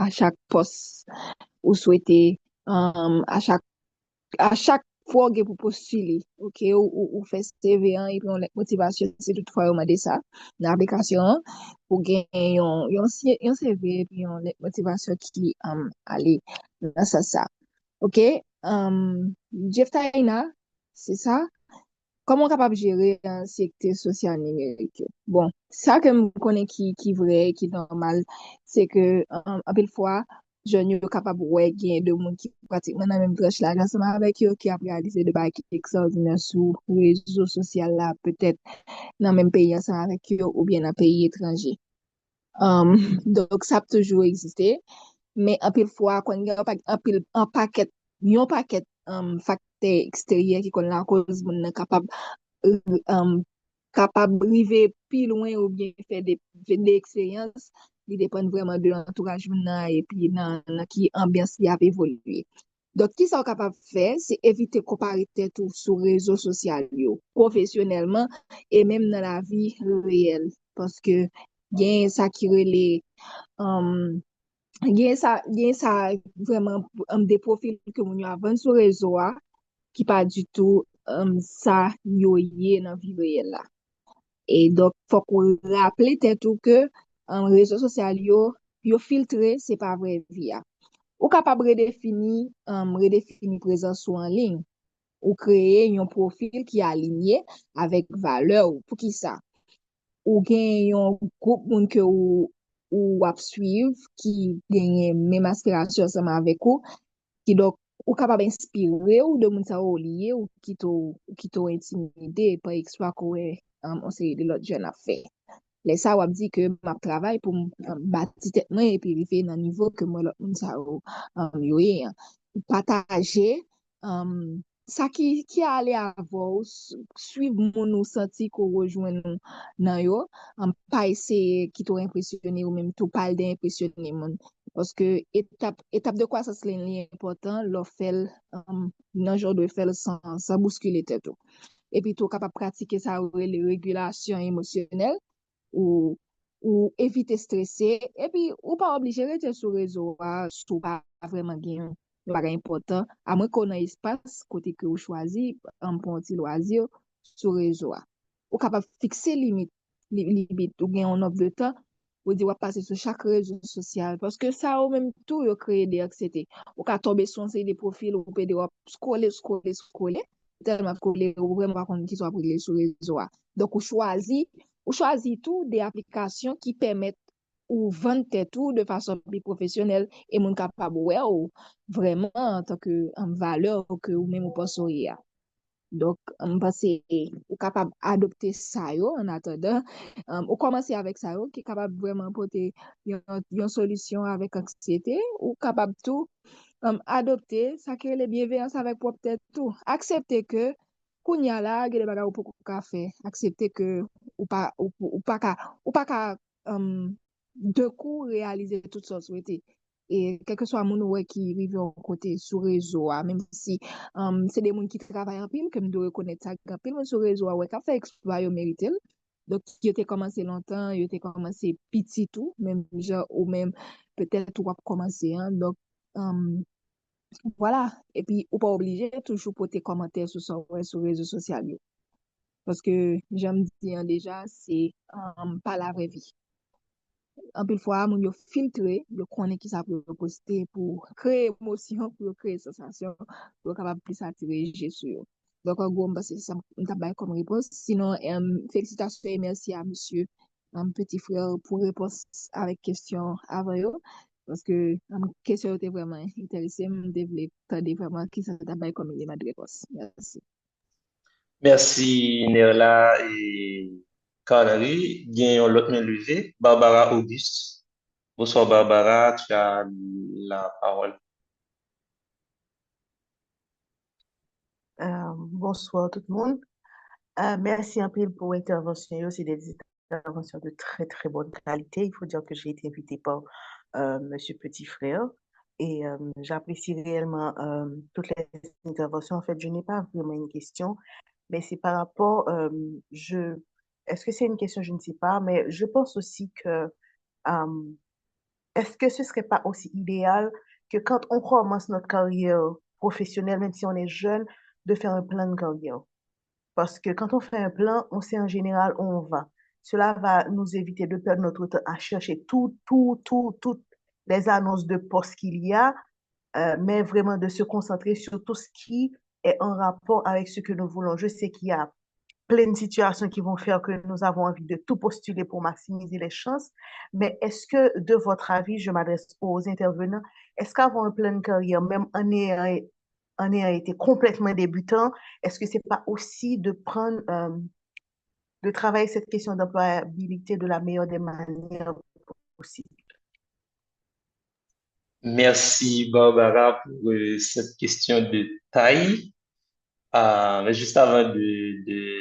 chaque poste ou souhaité, à chaque fois que vous postulez, ok, ou fait CV, hein, et puis on la motivation, c'est toutefois, on m'a dit ça, l'application, pour gagner yon CV, et puis on la motivation qui, allez, dans ça. Ok, Jeff Taina, c'est ça? Comment capable de gérer un secteur social numérique? Bon, ça que je connais qui vrai, qui normal, c'est que, un peu de fois, je ne suis capable de gagner de monde qui pratiquement dans la même tranche là, ensemble avec eux, qui a réalisé des bails extraordinaires sur les réseaux sociaux là, peut-être dans le même pays ensemble avec eux, ou bien dans un pays étranger. Donc, ça peut toujours exister. Mais un pile fois, quand il y a un paquet facteurs extérieurs qui sont la cause, moun nan euh, um, capable de arriver plus loin ou bien faire des expériences, il dépend vraiment de l'entourage moun nan et puis dans qui ambiance il a évolué. Donc, qui sont capable de faire, c'est éviter de comparer tête ou sur les réseaux sociaux, professionnellement et même dans la vie réelle. Parce que, il y a ça qui relève gen sa vraiment des profils que moun yo avan sur réseau a, qui pas du tout ça yo yé dans vie réelle là. Et donc faut qu'on rappelle tête tout que réseaux sociaux yo filtré, c'est pas vrai vie a. Ou capable redéfinir présence ou en ligne ou créer un profil qui est aligné avec valeur ou pour qui ça ou gen yon groupe moun que ou ap suiv qui genye même aspiration ensemble avec ou qui donc ou capable inspirer ou de moun sa ou lié ou qui to intimidé par exploit on série de l'autre jeune a fait. Les ça wap di que m'a travail pour bâti tête moi et puis rive dans niveau que moi l'autre moun sa ou yo ye, hein. Partager ça qui allait avoir suivre mon ou senti qu'on rejoint nous nan yo pas essayer qui t'ont impressionné ou même tout pas d'impressionner mon parce que étape de croissance c'est important leur faire nan genre de faire sans bousculer tête et puis tout capable pratiquer ça les régulations émotionnelles ou ou éviter stresser et puis ou pas obligé de rester sur réseau sous pas vraiment gain pas important à moins qu'on ait espace côté que vous choisi pour un petit loisir sur réseau ou capable fixer limite ou gain un nombre de temps ou dire passer sur chaque réseau social parce que ça ou même tout yo créer des anxiétés ou ka tomber sur des profils ou peut dire scroller tellement scroller ou vraiment pas qu'on qui soit pour les sur réseau donc ou choisit tout des applications qui permettent ou vendre tout de façon plus professionnelle et mon capable ouais ou vraiment en tant que en valeur que ou même ou pas sourire. Donc, on pense ou capable d'adopter ça yo, en attendant, ou commencer avec ça yo, qui est capable vraiment porter une solution avec anxiété, ou capable tout adopter ça qui est les bienveillance avec propre tête tout. Accepter que kounya la, gè de bagay ou pou ka faire. Accepter que ou pas ka de coup réaliser tout ça souhaité. et quel que soit mon ouais qui vivent au côté sur réseau, même si c'est des gens qui travaillent en pile, que nous devons reconnaître ça, en pile sur réseau, ouais, qui fait exploit, ils méritent. Donc, il était commencé longtemps, il était commencé petit tout, même genre, ou même peut-être ou commencer, hein. Donc, euh, voilà. Et puis, ou pas obligé toujours pour tes commentaires sur les réseaux sociaux. Parce que, j'aime dire déjà, c'est pas la vraie vie. En pile fois, moun yo filtre, yo connaît qui ça peut poster pour créer émotion, pour créer sensation, pour capable plus attirer Jésus. Donc, en gros, c'est ça, m'ta bay comme réponse. Sinon, félicitations et merci à monsieur, petit frère, pour réponse avec question avant yo. Parce que, question était vraiment intéressée, m'devle tande vraiment qui ça t'a bay comme élément de réponse. Merci. Merci, Nerla et Canary. Gagnons l'autre main levée. Barbara Auguste. Bonsoir, Barbara. Tu as la parole. Bonsoir tout le monde. Merci un peu pour l'intervention. C'est des interventions de très très bonne qualité. Il faut dire que j'ai été invitée par Monsieur Petit Frère et j'apprécie réellement toutes les interventions. En fait, je n'ai pas vraiment une question, mais c'est par rapport, est-ce que c'est une question? Je ne sais pas, mais je pense aussi que euh, est-ce que ce serait pas aussi idéal que quand on commence notre carrière professionnelle, même si on est jeune, de faire un plan de carrière? Parce que quand on fait un plan, on sait en général où on va. Cela va nous éviter de perdre notre temps à chercher toutes les annonces de postes qu'il y a, mais vraiment de se concentrer sur tout ce qui est en rapport avec ce que nous voulons. Je sais qu'il y a plein de situations qui vont faire que nous avons envie de tout postuler pour maximiser les chances, mais est-ce que, de votre avis, je m'adresse aux intervenants, est-ce qu'avoir un plan de carrière, même en ayant été complètement débutant, est-ce que c'est pas aussi de prendre, de travailler cette question d'employabilité de la meilleure des manières possibles? Merci, Barbara, pour cette question de taille. Mais juste avant de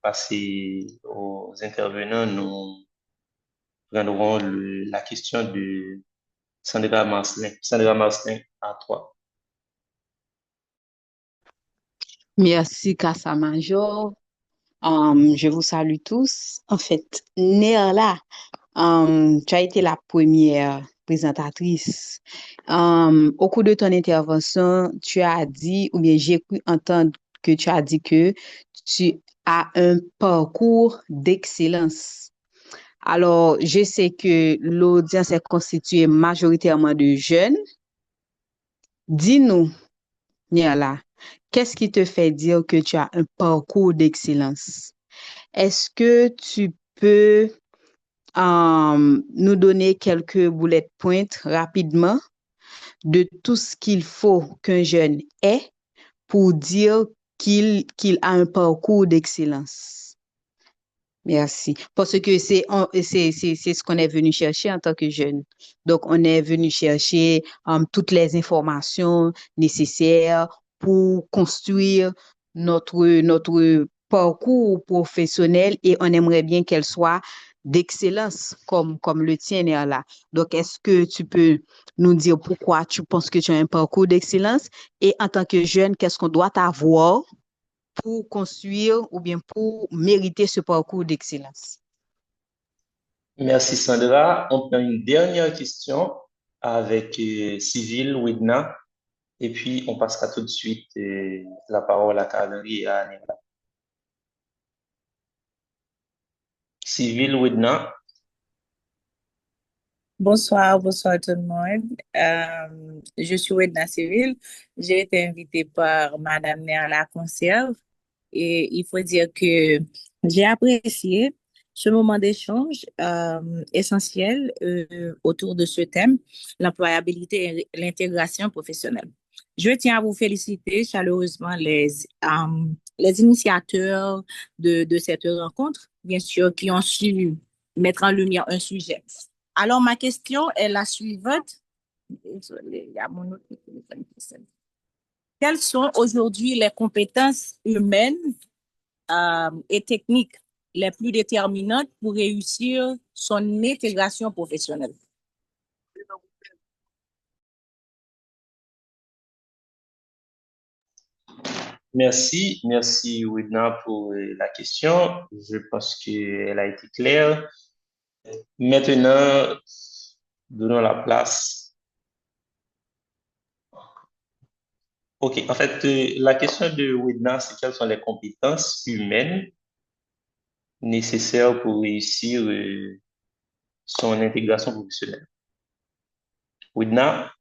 passer aux intervenants, nous prendrons la question de Sandra Marcelin. Sandra Marcelin, à toi. Merci, Kassa Major. Je vous salue tous. En fait, Néerla, tu as été la première présentatrice. Au cours de ton intervention, tu as dit, ou bien j'ai pu entendre que tu as dit que tu as un parcours d'excellence. Alors, je sais que l'audience est constituée majoritairement de jeunes. Dis-nous, Néerla, qu'est-ce qui te fait dire que tu as un parcours d'excellence? Est-ce que tu peux nous donner quelques bullet points rapidement de tout ce qu'il faut qu'un jeune ait pour dire qu'il a un parcours d'excellence? Merci. Parce que c'est ce qu'on est venu chercher en tant que jeune. Donc, on est venu chercher toutes les informations nécessaires pour construire notre parcours professionnel et on aimerait bien qu'elle soit d'excellence comme le tien est là. Donc, est-ce que tu peux nous dire pourquoi tu penses que tu as un parcours d'excellence et en tant que jeune, qu'est-ce qu'on doit avoir pour construire ou bien pour mériter ce parcours d'excellence? Merci, Sandra. On prend une dernière question avec Cyril Widna et puis on passera tout de suite la parole à Kadri et à Anela. Cyril Widna. Bonsoir tout le monde. Je suis Wedna Cyril. J'ai été invitée par Madame Néa Conserve et il faut dire que j'ai apprécié ce moment d'échange essentiel autour de ce thème, l'employabilité et l'intégration professionnelle. Je tiens à vous féliciter chaleureusement les initiateurs de cette rencontre, bien sûr, qui ont su mettre en lumière un sujet. Alors, ma question est la suivante. Désolée, il y a mon autre téléphone qui sonne. Quelles sont aujourd'hui les compétences humaines et techniques les plus déterminantes pour réussir son intégration professionnelle? Merci Widna pour la question. Je pense qu'elle a été claire. Maintenant, donnons la place. OK, en fait, la question de Widna, c'est quelles sont les compétences humaines nécessaires pour réussir son intégration professionnelle. Widna,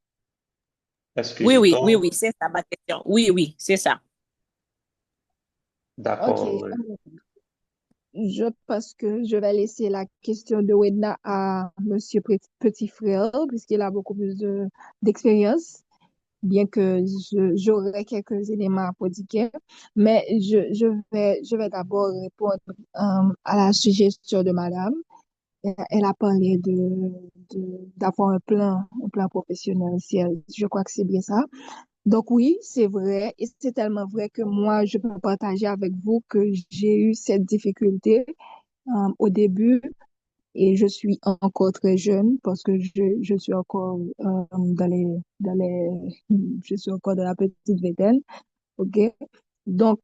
est-ce que Oui, j'ai oui, oui, tort? oui, c'est ça ma question. Oui, oui, c'est ça. D'accord. OK. Je pense que je vais laisser la question de Wedna à Monsieur Petit Frère, puisqu'il a beaucoup plus d'expérience, bien que j'aurai quelques éléments à prodiguer. Mais je vais d'abord répondre à la suggestion de Madame. Elle a parlé d'avoir un plan professionnel. Je crois que c'est bien ça. Donc oui, c'est vrai, et c'est tellement vrai que moi, je peux partager avec vous que j'ai eu cette difficulté au début et je suis encore très jeune parce que je suis encore dans je suis encore dans la petite vingtaine, ok? Donc,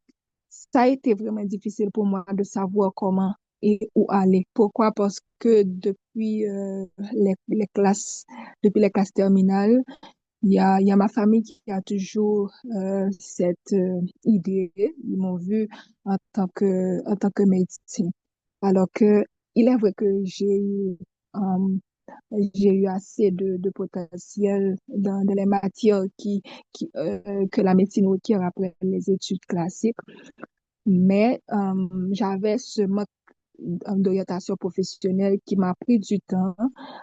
ça a été vraiment difficile pour moi de savoir comment et où aller. Pourquoi? Parce que depuis les classes terminales, il y a ma famille qui a toujours cette idée. Ils m'ont vu en tant que médecin. Alors que il est vrai que euh, j'ai eu assez de potentiel dans les matières que la médecine requiert après les études classiques. Mais j'avais ce manque d'orientation professionnelle qui m'a pris du temps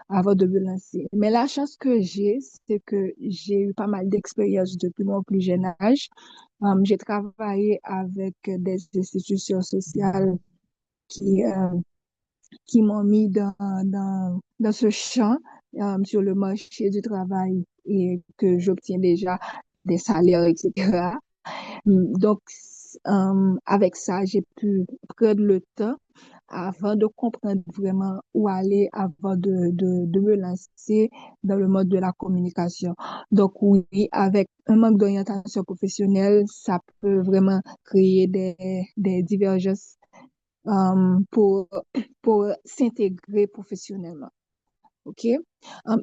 avant de me lancer. Mais la chance que j'ai, c'est que j'ai eu pas mal d'expérience depuis mon plus jeune âge. J'ai travaillé avec des institutions sociales qui, euh, qui m'ont mis dans ce champ sur le marché du travail et que j'obtiens déjà des salaires, etc. Donc, avec ça, j'ai pu prendre le temps avant de comprendre vraiment où aller, avant de me lancer dans le mode de la communication. Donc, oui, avec un manque d'orientation professionnelle, ça peut vraiment créer des divergences euh, pour, pour s'intégrer professionnellement. OK? Il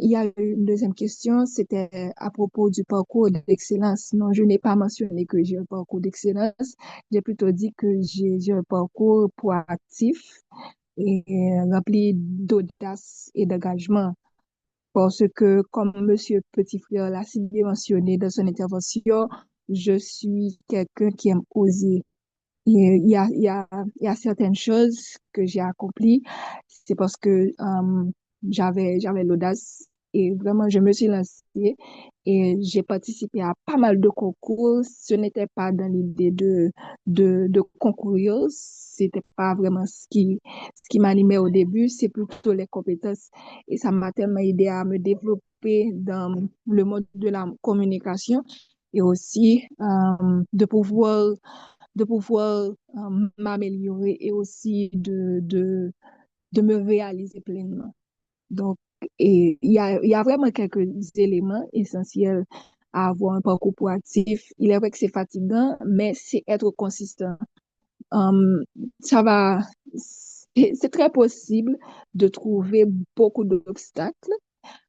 y a eu une deuxième question, c'était à propos du parcours d'excellence. Non, je n'ai pas mentionné que j'ai un parcours d'excellence. J'ai plutôt dit que j'ai un parcours proactif et rempli d'audace et d'engagement. Parce que, comme Monsieur Petit Frère l'a si bien mentionné dans son intervention, je suis quelqu'un qui aime oser. Et il y a certaines choses que j'ai accomplies. C'est parce que j'avais l'audace et vraiment, je me suis lancée et j'ai participé à pas mal de concours. Ce n'était pas dans l'idée de concourir. C'était pas vraiment ce qui m'animait au début. C'est plutôt les compétences. Et ça m'a tellement aidé à me développer dans le mode de la communication et aussi de pouvoir m'améliorer et aussi de me réaliser pleinement. Donc, et il y a vraiment quelques éléments essentiels à avoir un parcours proactif. Il est vrai que c'est fatigant, mais c'est être consistant. Um, ça va, c'est très possible de trouver beaucoup d'obstacles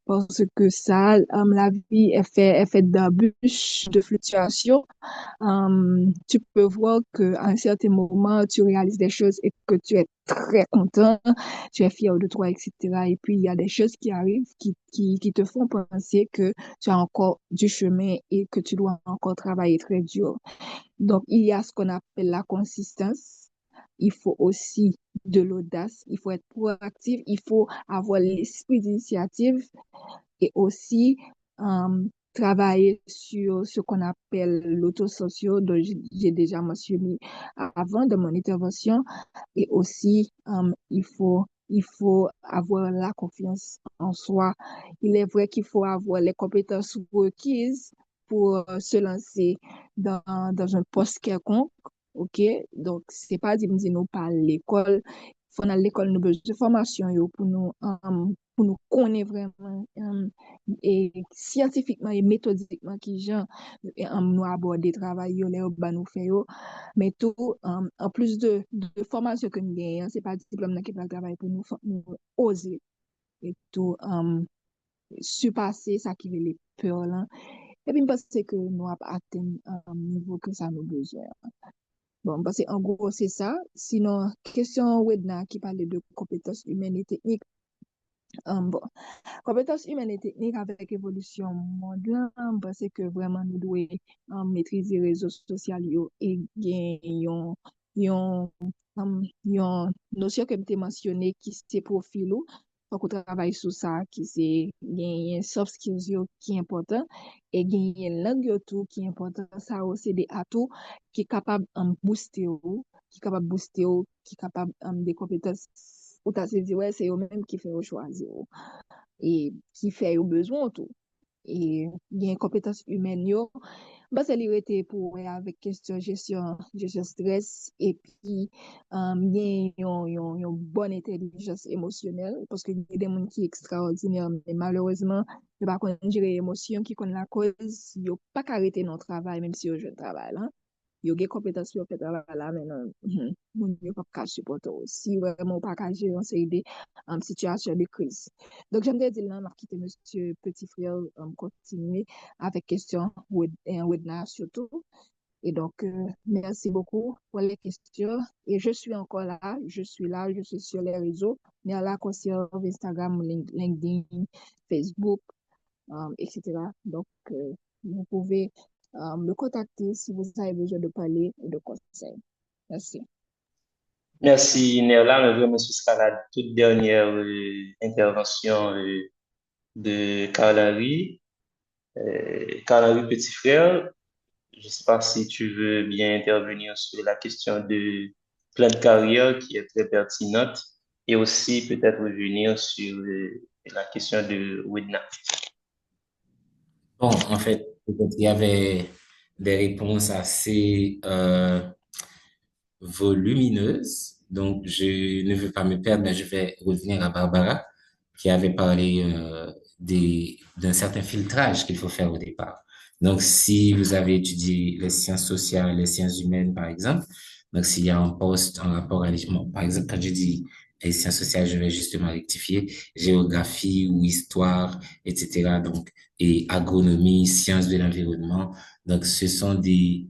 parce que ça, la vie est faite d'embûches, de fluctuations. Tu peux voir qu'à un certain moment, tu réalises des choses et que tu es très content, tu es fier de toi, etc. Et puis, il y a des choses qui arrivent qui te font penser que tu as encore du chemin et que tu dois encore travailler très dur. Donc, il y a ce qu'on appelle la consistance. Il faut aussi de l'audace, il faut être proactif, il faut avoir l'esprit d'initiative et aussi travailler sur ce qu'on appelle l'autosocial, dont j'ai déjà mentionné avant de mon intervention. Et aussi, il faut avoir la confiance en soi. Il est vrai qu'il faut avoir les compétences requises pour se lancer dans un poste quelconque. OK? Donc, c'est pas dire nous par l'école. Faut dans l'école, nous besoin de formation yo, pour nous pour nous connaître vraiment et scientifiquement et méthodiquement qui gens nous aborder travail yo les ba nous fait yo mais tout en plus de formation que nous gagnons c'est pas diplôme là qui va travailler pour nous oser et tout surpasser ça qui veut les peurs là et puis parce que nous avons atteint un niveau que ça nous besoin. Bon, parce que en gros, c'est ça. Sinon, question Wedna qui parlait de compétences humaines et techniques. Bon, compétences humaines et techniques avec évolution mondiale, parce que vraiment nous devons maîtriser les réseaux sociaux yo, et gagner yon notion que je mentionné qui c'est profil ou faut qu'on travaille sur ça qui c'est gagner soft skills yo, qui est important et gagner langue yo tout qui est important ça aussi des atouts qui est capable qui est capable booster ou qui est capable des compétences ou t'as se dit ouais c'est eux même qui fait au choisir et qui fait au besoin tout et il y a une compétence humaine yo bah c'est l'irrité pour avec question gestion stress et puis il y a une bonne intelligence émotionnelle parce que il y a des gens qui sont extraordinaires mais malheureusement je pas connaître gérer émotion qui connaît la cause yo pas arrêter notre travail même si je travaille là yo gen compétence yo fait travail là maintenant moun yo pas supporter si vraiment pas ka gérer une série de situation de crise donc j'aimerais dire là m'a quitté monsieur petit frère continuer avec question Wedna surtout et donc merci beaucoup pour les questions et je suis encore là je suis là je suis sur les réseaux mais là sur Instagram LinkedIn Facebook etc. Donc vous pouvez me contacter si vous avez besoin de parler ou de conseils. Merci. Merci, Nerla. Je me suis jusqu'à la toute dernière intervention de Carl-Henri. Carl-Henri, petit frère, je ne sais pas si tu veux bien intervenir sur la question de plan de carrière qui est très pertinente et aussi peut-être revenir sur la question de Wedna. Bon, en fait, peut-être il y avait des réponses assez volumineuses, donc je ne veux pas me perdre, mais je vais revenir à Barbara qui avait parlé d'un certain filtrage qu'il faut faire au départ. Donc, si vous avez étudié les sciences sociales, les sciences humaines, par exemple, donc s'il y a un poste en rapport à bon, par exemple, quand je dis les sciences sociales, je vais justement rectifier géographie ou histoire, etc. Donc, et agronomie, sciences de l'environnement. Donc, ce sont des,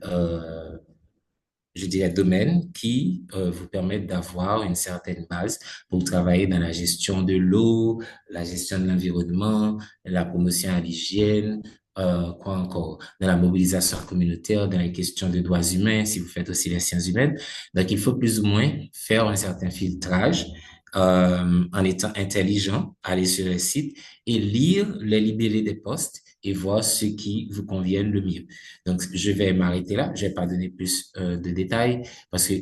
je dirais, domaines qui vous permettent d'avoir une certaine base pour travailler dans la gestion de l'eau, la gestion de l'environnement, la promotion à l'hygiène, quoi encore, dans la mobilisation communautaire, dans les questions de droits humains, si vous faites aussi les sciences humaines. Donc, il faut plus ou moins faire un certain filtrage en étant intelligent, aller sur les sites et lire les libellés des postes et voir ce qui vous convient le mieux. Donc, je vais m'arrêter là. Je vais pas donner plus de détails parce que,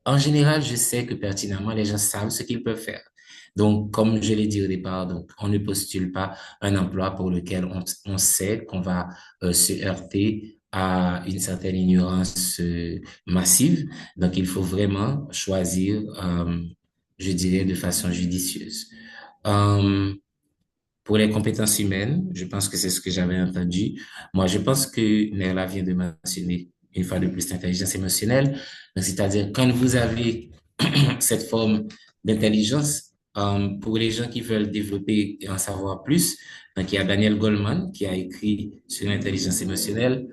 en général, je sais que pertinemment, les gens savent ce qu'ils peuvent faire. Donc, comme je l'ai dit au départ, donc, on ne postule pas un emploi pour lequel on sait qu'on va se heurter à une certaine ignorance massive. Donc, il faut vraiment choisir, je dirais, de façon judicieuse. Pour les compétences humaines, je pense que c'est ce que j'avais entendu. Moi, je pense que Nerla vient de mentionner une fois de plus l'intelligence émotionnelle. Donc, c'est-à-dire quand vous avez cette forme d'intelligence, pour les gens qui veulent développer et en savoir plus, donc il y a Daniel Goleman qui a écrit sur l'intelligence émotionnelle.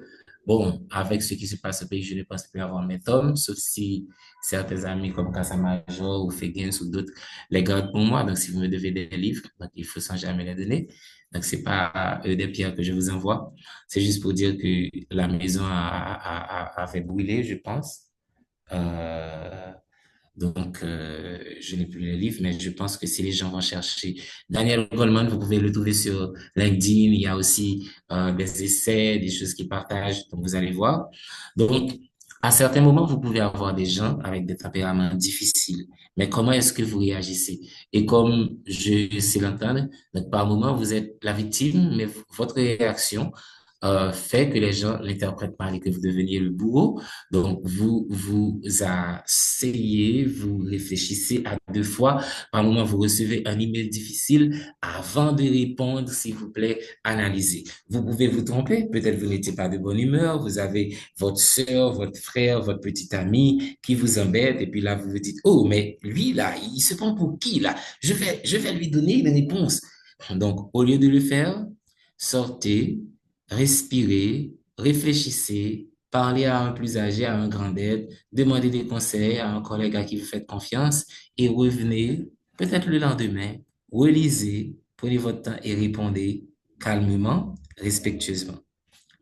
Bon, avec ce qui se passe au pays, je ne pense plus avoir mes tomes, sauf si certains amis comme Casamajor ou Fegens ou d'autres les gardent pour moi. Donc, si vous me devez des livres, donc il faut sans jamais les donner. Donc, c'est pas des pierres que je vous envoie. C'est juste pour dire que la maison a fait brûler, je pense. Donc, je n'ai plus les livres, mais je pense que si les gens vont chercher Daniel Goleman, vous pouvez le trouver sur LinkedIn. Il y a aussi des essais, des choses qu'il partage, donc vous allez voir. Donc, à certains moments, vous pouvez avoir des gens avec des tempéraments difficiles. Mais comment est-ce que vous réagissez? Et comme je sais l'entendre, donc par moment, vous êtes la victime, mais votre réaction fait que les gens l'interprètent mal et que vous deveniez le bourreau. Donc, vous asseyez, vous réfléchissez à deux fois. Par moment, vous recevez un email difficile. Avant de répondre, s'il vous plaît, analysez. Vous pouvez vous tromper. Peut-être vous n'étiez pas de bonne humeur. Vous avez votre sœur, votre frère, votre petit ami qui vous embête. Et puis là, vous vous dites, oh, mais lui, là, il se prend pour qui, là? Je vais lui donner une réponse. Donc, au lieu de le faire, sortez, respirez, réfléchissez, parlez à un plus âgé, à un grand aide, demandez des conseils à un collègue à qui vous faites confiance et revenez peut-être le lendemain, relisez, prenez votre temps et répondez calmement, respectueusement.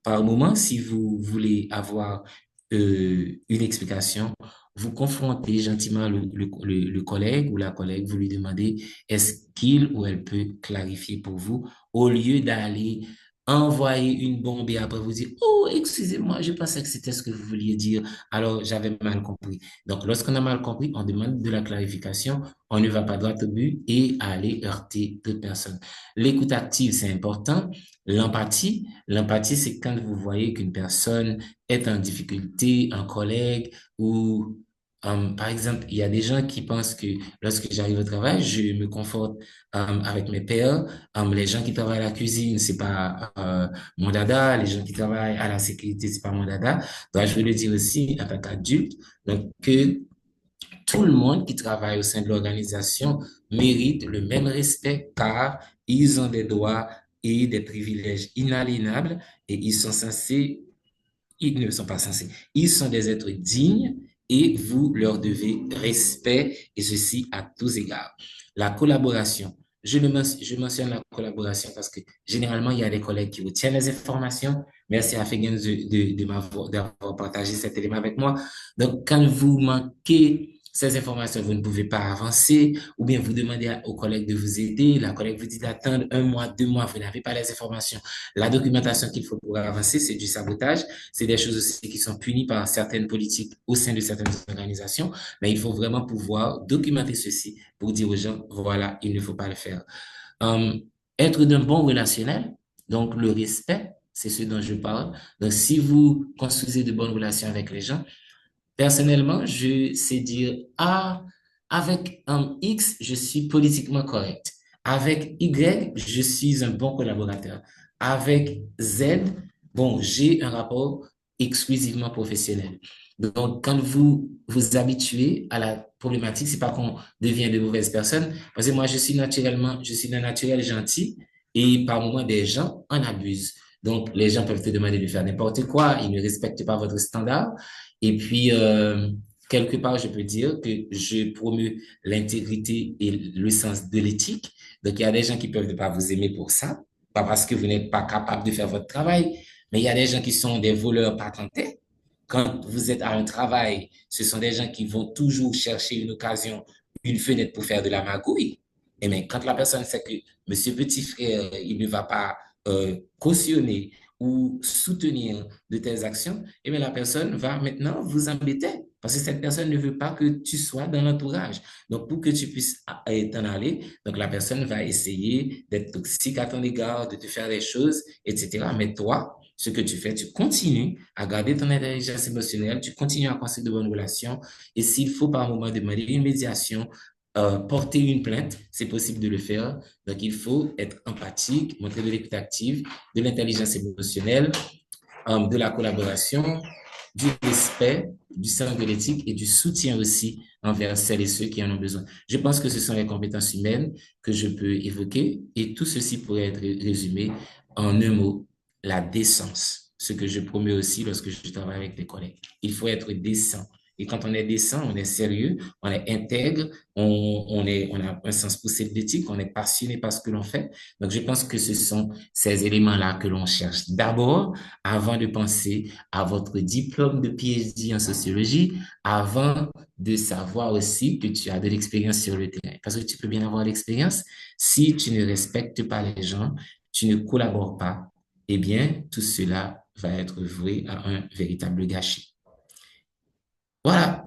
Par moment, si vous voulez avoir une explication, vous confrontez gentiment le collègue ou la collègue, vous lui demandez est-ce qu'il ou elle peut clarifier pour vous au lieu d'aller envoyer une bombe et après vous dire, oh, excusez-moi, je pensais que c'était ce que vous vouliez dire, alors j'avais mal compris. Donc, lorsqu'on a mal compris, on demande de la clarification, on ne va pas droit au but et aller heurter d'autres personnes. L'écoute active, c'est important. L'empathie, c'est quand vous voyez qu'une personne est en difficulté, un collègue ou, par exemple, il y a des gens qui pensent que lorsque j'arrive au travail, je me conforte avec mes pairs. Les gens qui travaillent à la cuisine, c'est pas mon dada. Les gens qui travaillent à la sécurité, c'est pas mon dada. Donc, je veux le dire aussi en tant qu'adulte, donc que tout le monde qui travaille au sein de l'organisation mérite le même respect car ils ont des droits et des privilèges inaliénables et ils ne sont pas censés, ils sont des êtres dignes et vous leur devez respect et ceci à tous égards. La collaboration. Je mentionne la collaboration parce que généralement, il y a des collègues qui retiennent les informations. Merci à Fegans d'avoir partagé cet élément avec moi. Donc, quand vous manquez ces informations, vous ne pouvez pas avancer, ou bien vous demandez aux collègues de vous aider, la collègue vous dit d'attendre 1 mois, 2 mois, vous n'avez pas les informations. La documentation qu'il faut pour avancer, c'est du sabotage, c'est des choses aussi qui sont punies par certaines politiques au sein de certaines organisations, mais il faut vraiment pouvoir documenter ceci pour dire aux gens, voilà, il ne faut pas le faire. Être d'un bon relationnel, donc le respect, c'est ce dont je parle. Donc, si vous construisez de bonnes relations avec les gens, personnellement, je sais dire, ah, avec un X, je suis politiquement correct. Avec Y, je suis un bon collaborateur. Avec Z, bon, j'ai un rapport exclusivement professionnel. Donc, quand vous vous habituez à la problématique, c'est pas qu'on devient de mauvaises personnes, parce que moi, je suis d'un naturel gentil et par moments, des gens en abusent. Donc, les gens peuvent te demander de faire n'importe quoi, ils ne respectent pas votre standard. Et puis, quelque part, je peux dire que je promeux l'intégrité et le sens de l'éthique. Donc, il y a des gens qui peuvent ne pas vous aimer pour ça, pas parce que vous n'êtes pas capable de faire votre travail, mais il y a des gens qui sont des voleurs patentés. Quand vous êtes à un travail, ce sont des gens qui vont toujours chercher une occasion, une fenêtre pour faire de la magouille. Et bien, quand la personne sait que Monsieur Petit Frère, il ne va pas cautionner ou soutenir de telles actions, et bien la personne va maintenant vous embêter parce que cette personne ne veut pas que tu sois dans l'entourage. Donc, pour que tu puisses t'en aller, donc la personne va essayer d'être toxique à ton égard, de te faire des choses, etc. Mais toi, ce que tu fais, tu continues à garder ton intelligence émotionnelle, tu continues à construire de bonnes relations, et s'il faut par moment demander une médiation, porter une plainte, c'est possible de le faire. Donc, il faut être empathique, montrer de l'écoute active, de l'intelligence émotionnelle, de la collaboration, du respect, du sens de l'éthique et du soutien aussi envers celles et ceux qui en ont besoin. Je pense que ce sont les compétences humaines que je peux évoquer et tout ceci pourrait être résumé en un mot, la décence. Ce que je promets aussi lorsque je travaille avec des collègues. Il faut être décent. Et quand on est décent, on est sérieux, on est intègre, on a un sens poussé de l'éthique, on est passionné par ce que l'on fait. Donc, je pense que ce sont ces éléments-là que l'on cherche d'abord avant de penser à votre diplôme de PhD en sociologie, avant de savoir aussi que tu as de l'expérience sur le terrain. Parce que tu peux bien avoir l'expérience, si tu ne respectes pas les gens, tu ne collabores pas, eh bien, tout cela va être voué à un véritable gâchis. Voilà.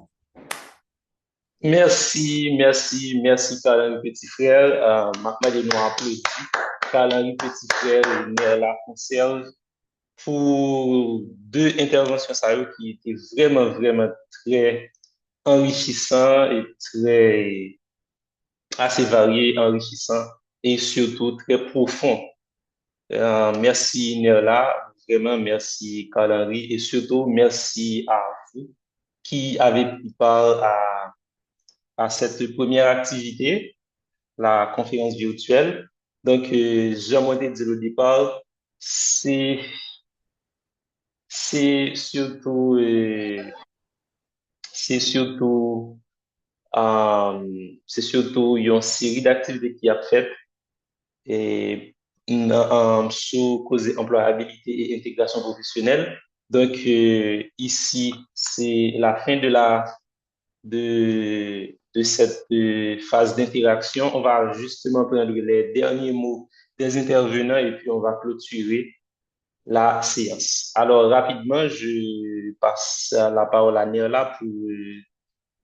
Merci, Karl-Henri Petit Frère. Maintenant, nous applaudissons Karl-Henri Petit Frère et Néa la conserve pour deux interventions qui étaient vraiment, vraiment très enrichissantes et très assez variées, enrichissantes et surtout très profondes. Merci Nerla, vraiment merci Karl-Henri et surtout merci à vous qui avez pris part à cette première activité, la conférence virtuelle. Donc, j'ai moi dit au départ, c'est c'est surtout c'est surtout c'est surtout une série d'activités qui a fait et sur cause employabilité et intégration professionnelle. Donc, ici, c'est la fin de cette phase d'interaction. On va justement prendre les derniers mots des intervenants et puis on va clôturer la séance. Alors, rapidement, je passe la parole à Nerla pour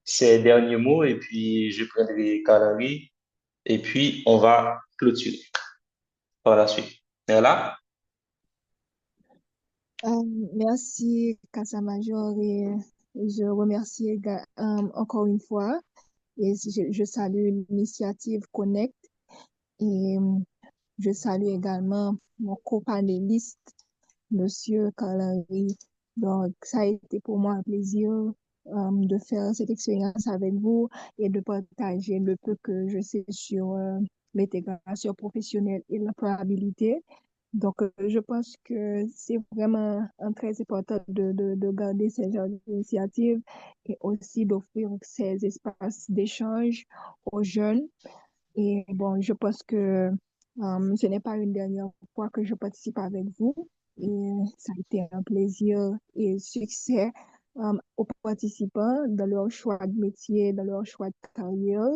ses derniers mots et puis je prendrai Kalari et puis on va clôturer par la suite. Nerla? Merci, Casa Major, et je remercie encore une fois. Et je salue l'initiative Connect et je salue également mon copanéliste, Monsieur Carl-Henri. Donc, ça a été pour moi un plaisir de faire cette expérience avec vous et de partager le peu que je sais sur l'intégration professionnelle et l'employabilité. Donc, je pense que c'est vraiment très important de garder ces genres d'initiatives et aussi d'offrir ces espaces d'échange aux jeunes. Et bon, je pense que ce n'est pas une dernière fois que je participe avec vous. Et ça a été un plaisir et succès aux participants dans leur choix de métier, dans leur choix de carrière.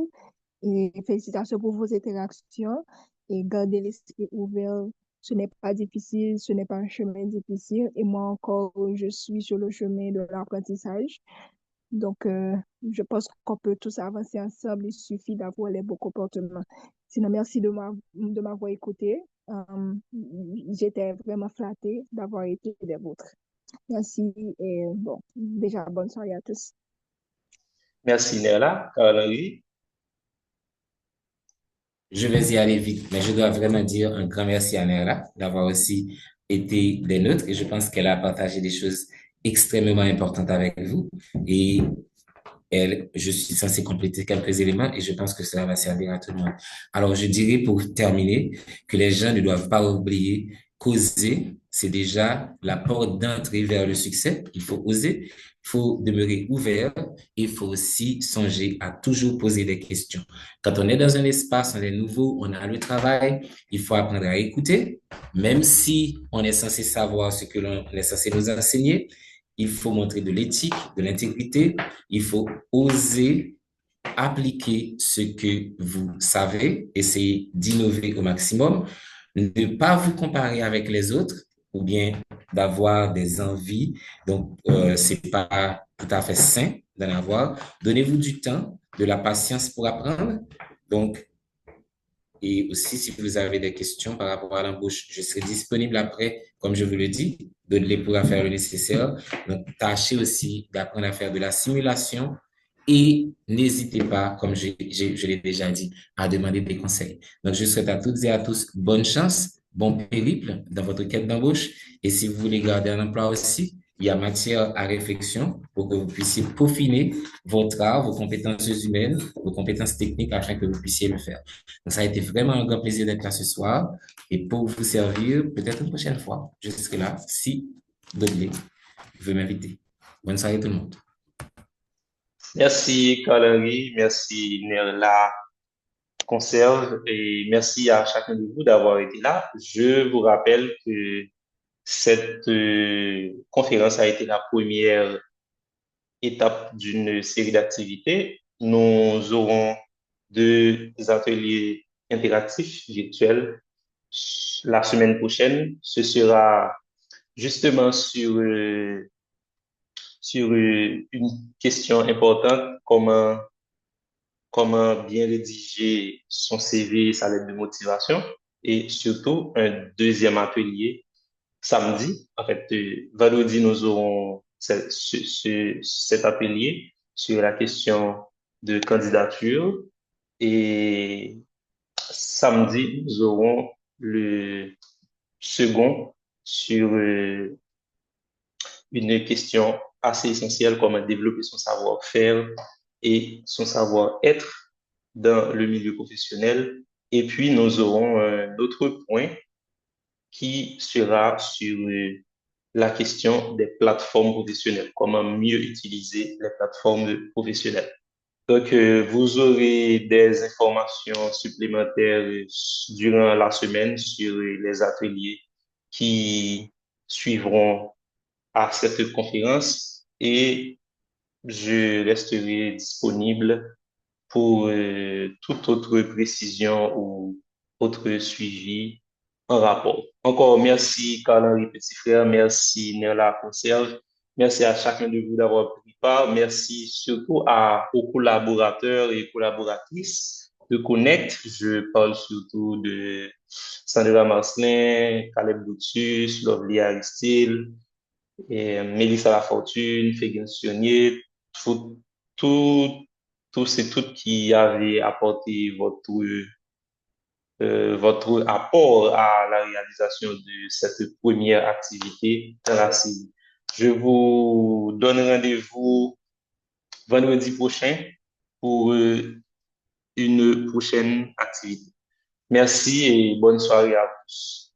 Et félicitations pour vos interactions et gardez l'esprit ouvert. Ce n'est pas difficile, ce n'est pas un chemin difficile. Et moi encore, je suis sur le chemin de l'apprentissage. Donc, je pense qu'on peut tous avancer ensemble. Il suffit d'avoir les bons comportements. Sinon, merci de m'avoir écouté. J'étais vraiment flattée d'avoir été des vôtres. Merci et bon, déjà, bonne soirée à tous. Merci Nerla. Karl-Henri? Je vais y aller vite, mais je dois vraiment dire un grand merci à Nera d'avoir aussi été des nôtres et je pense qu'elle a partagé des choses extrêmement importantes avec vous et je suis censé compléter quelques éléments et je pense que cela va servir à tout le monde. Alors, je dirais pour terminer que les gens ne doivent pas oublier qu'oser, c'est déjà la porte d'entrée vers le succès. Il faut oser, il faut demeurer ouvert, il faut aussi songer à toujours poser des questions. Quand on est dans un espace, on est nouveau, on a le travail, il faut apprendre à écouter, même si on est censé savoir ce que l'on est censé nous enseigner. Il faut montrer de l'éthique, de l'intégrité. Il faut oser appliquer ce que vous savez, essayer d'innover au maximum, ne pas vous comparer avec les autres ou bien d'avoir des envies. Donc, c'est pas tout à fait sain d'en avoir. Donnez-vous du temps, de la patience pour apprendre. Donc, et aussi, si vous avez des questions par rapport à l'embauche, je serai disponible après, comme je vous le dis, de les pourra faire le nécessaire. Donc, tâchez aussi d'apprendre à faire de la simulation et n'hésitez pas, comme je l'ai déjà dit, à demander des conseils. Donc, je souhaite à toutes et à tous bonne chance, bon périple dans votre quête d'embauche. Et si vous voulez garder un emploi aussi, il y a matière à réflexion pour que vous puissiez peaufiner votre art, vos compétences humaines, vos compétences techniques afin que vous puissiez le faire. Donc, ça a été vraiment un grand plaisir d'être là ce soir et pour vous servir peut-être une prochaine fois. Je serai là si Dudley veut m'inviter. Bonne soirée tout le monde. Merci Karl-Henri, merci Nerla Conserve et merci à chacun de vous d'avoir été là. Je vous rappelle que cette conférence a été la première étape d'une série d'activités. Nous aurons deux ateliers interactifs virtuels la semaine prochaine. Ce sera justement sur une question importante, comment bien rédiger son CV, sa lettre de motivation, et surtout un deuxième atelier samedi. En fait, vendredi, nous aurons cet atelier sur la question de candidature et samedi, nous aurons le second sur une question assez essentielle, comment développer son savoir-faire et son savoir-être dans le milieu professionnel. Et puis, nous aurons un autre point qui sera sur la question des plateformes professionnelles, comment mieux utiliser les plateformes professionnelles. Donc, vous aurez des informations supplémentaires durant la semaine sur les ateliers qui suivront à cette conférence et je resterai disponible pour toute autre précision ou autre suivi en rapport. Encore merci Carl-Henri Petit-Frère, merci Néla Conserve, merci à chacun de vous d'avoir pris part, merci surtout aux collaborateurs et collaboratrices de Connect. Je parle surtout de Sandra Marcelin, Caleb Boutus, Lovely Aristide, et Mélissa Lafortune, Fégin Sionnier, tout, tout, tous et toutes qui avez apporté votre apport à la réalisation de cette première activité dans la série. Je vous donne rendez-vous vendredi prochain pour une prochaine activité. Merci et bonne soirée à tous.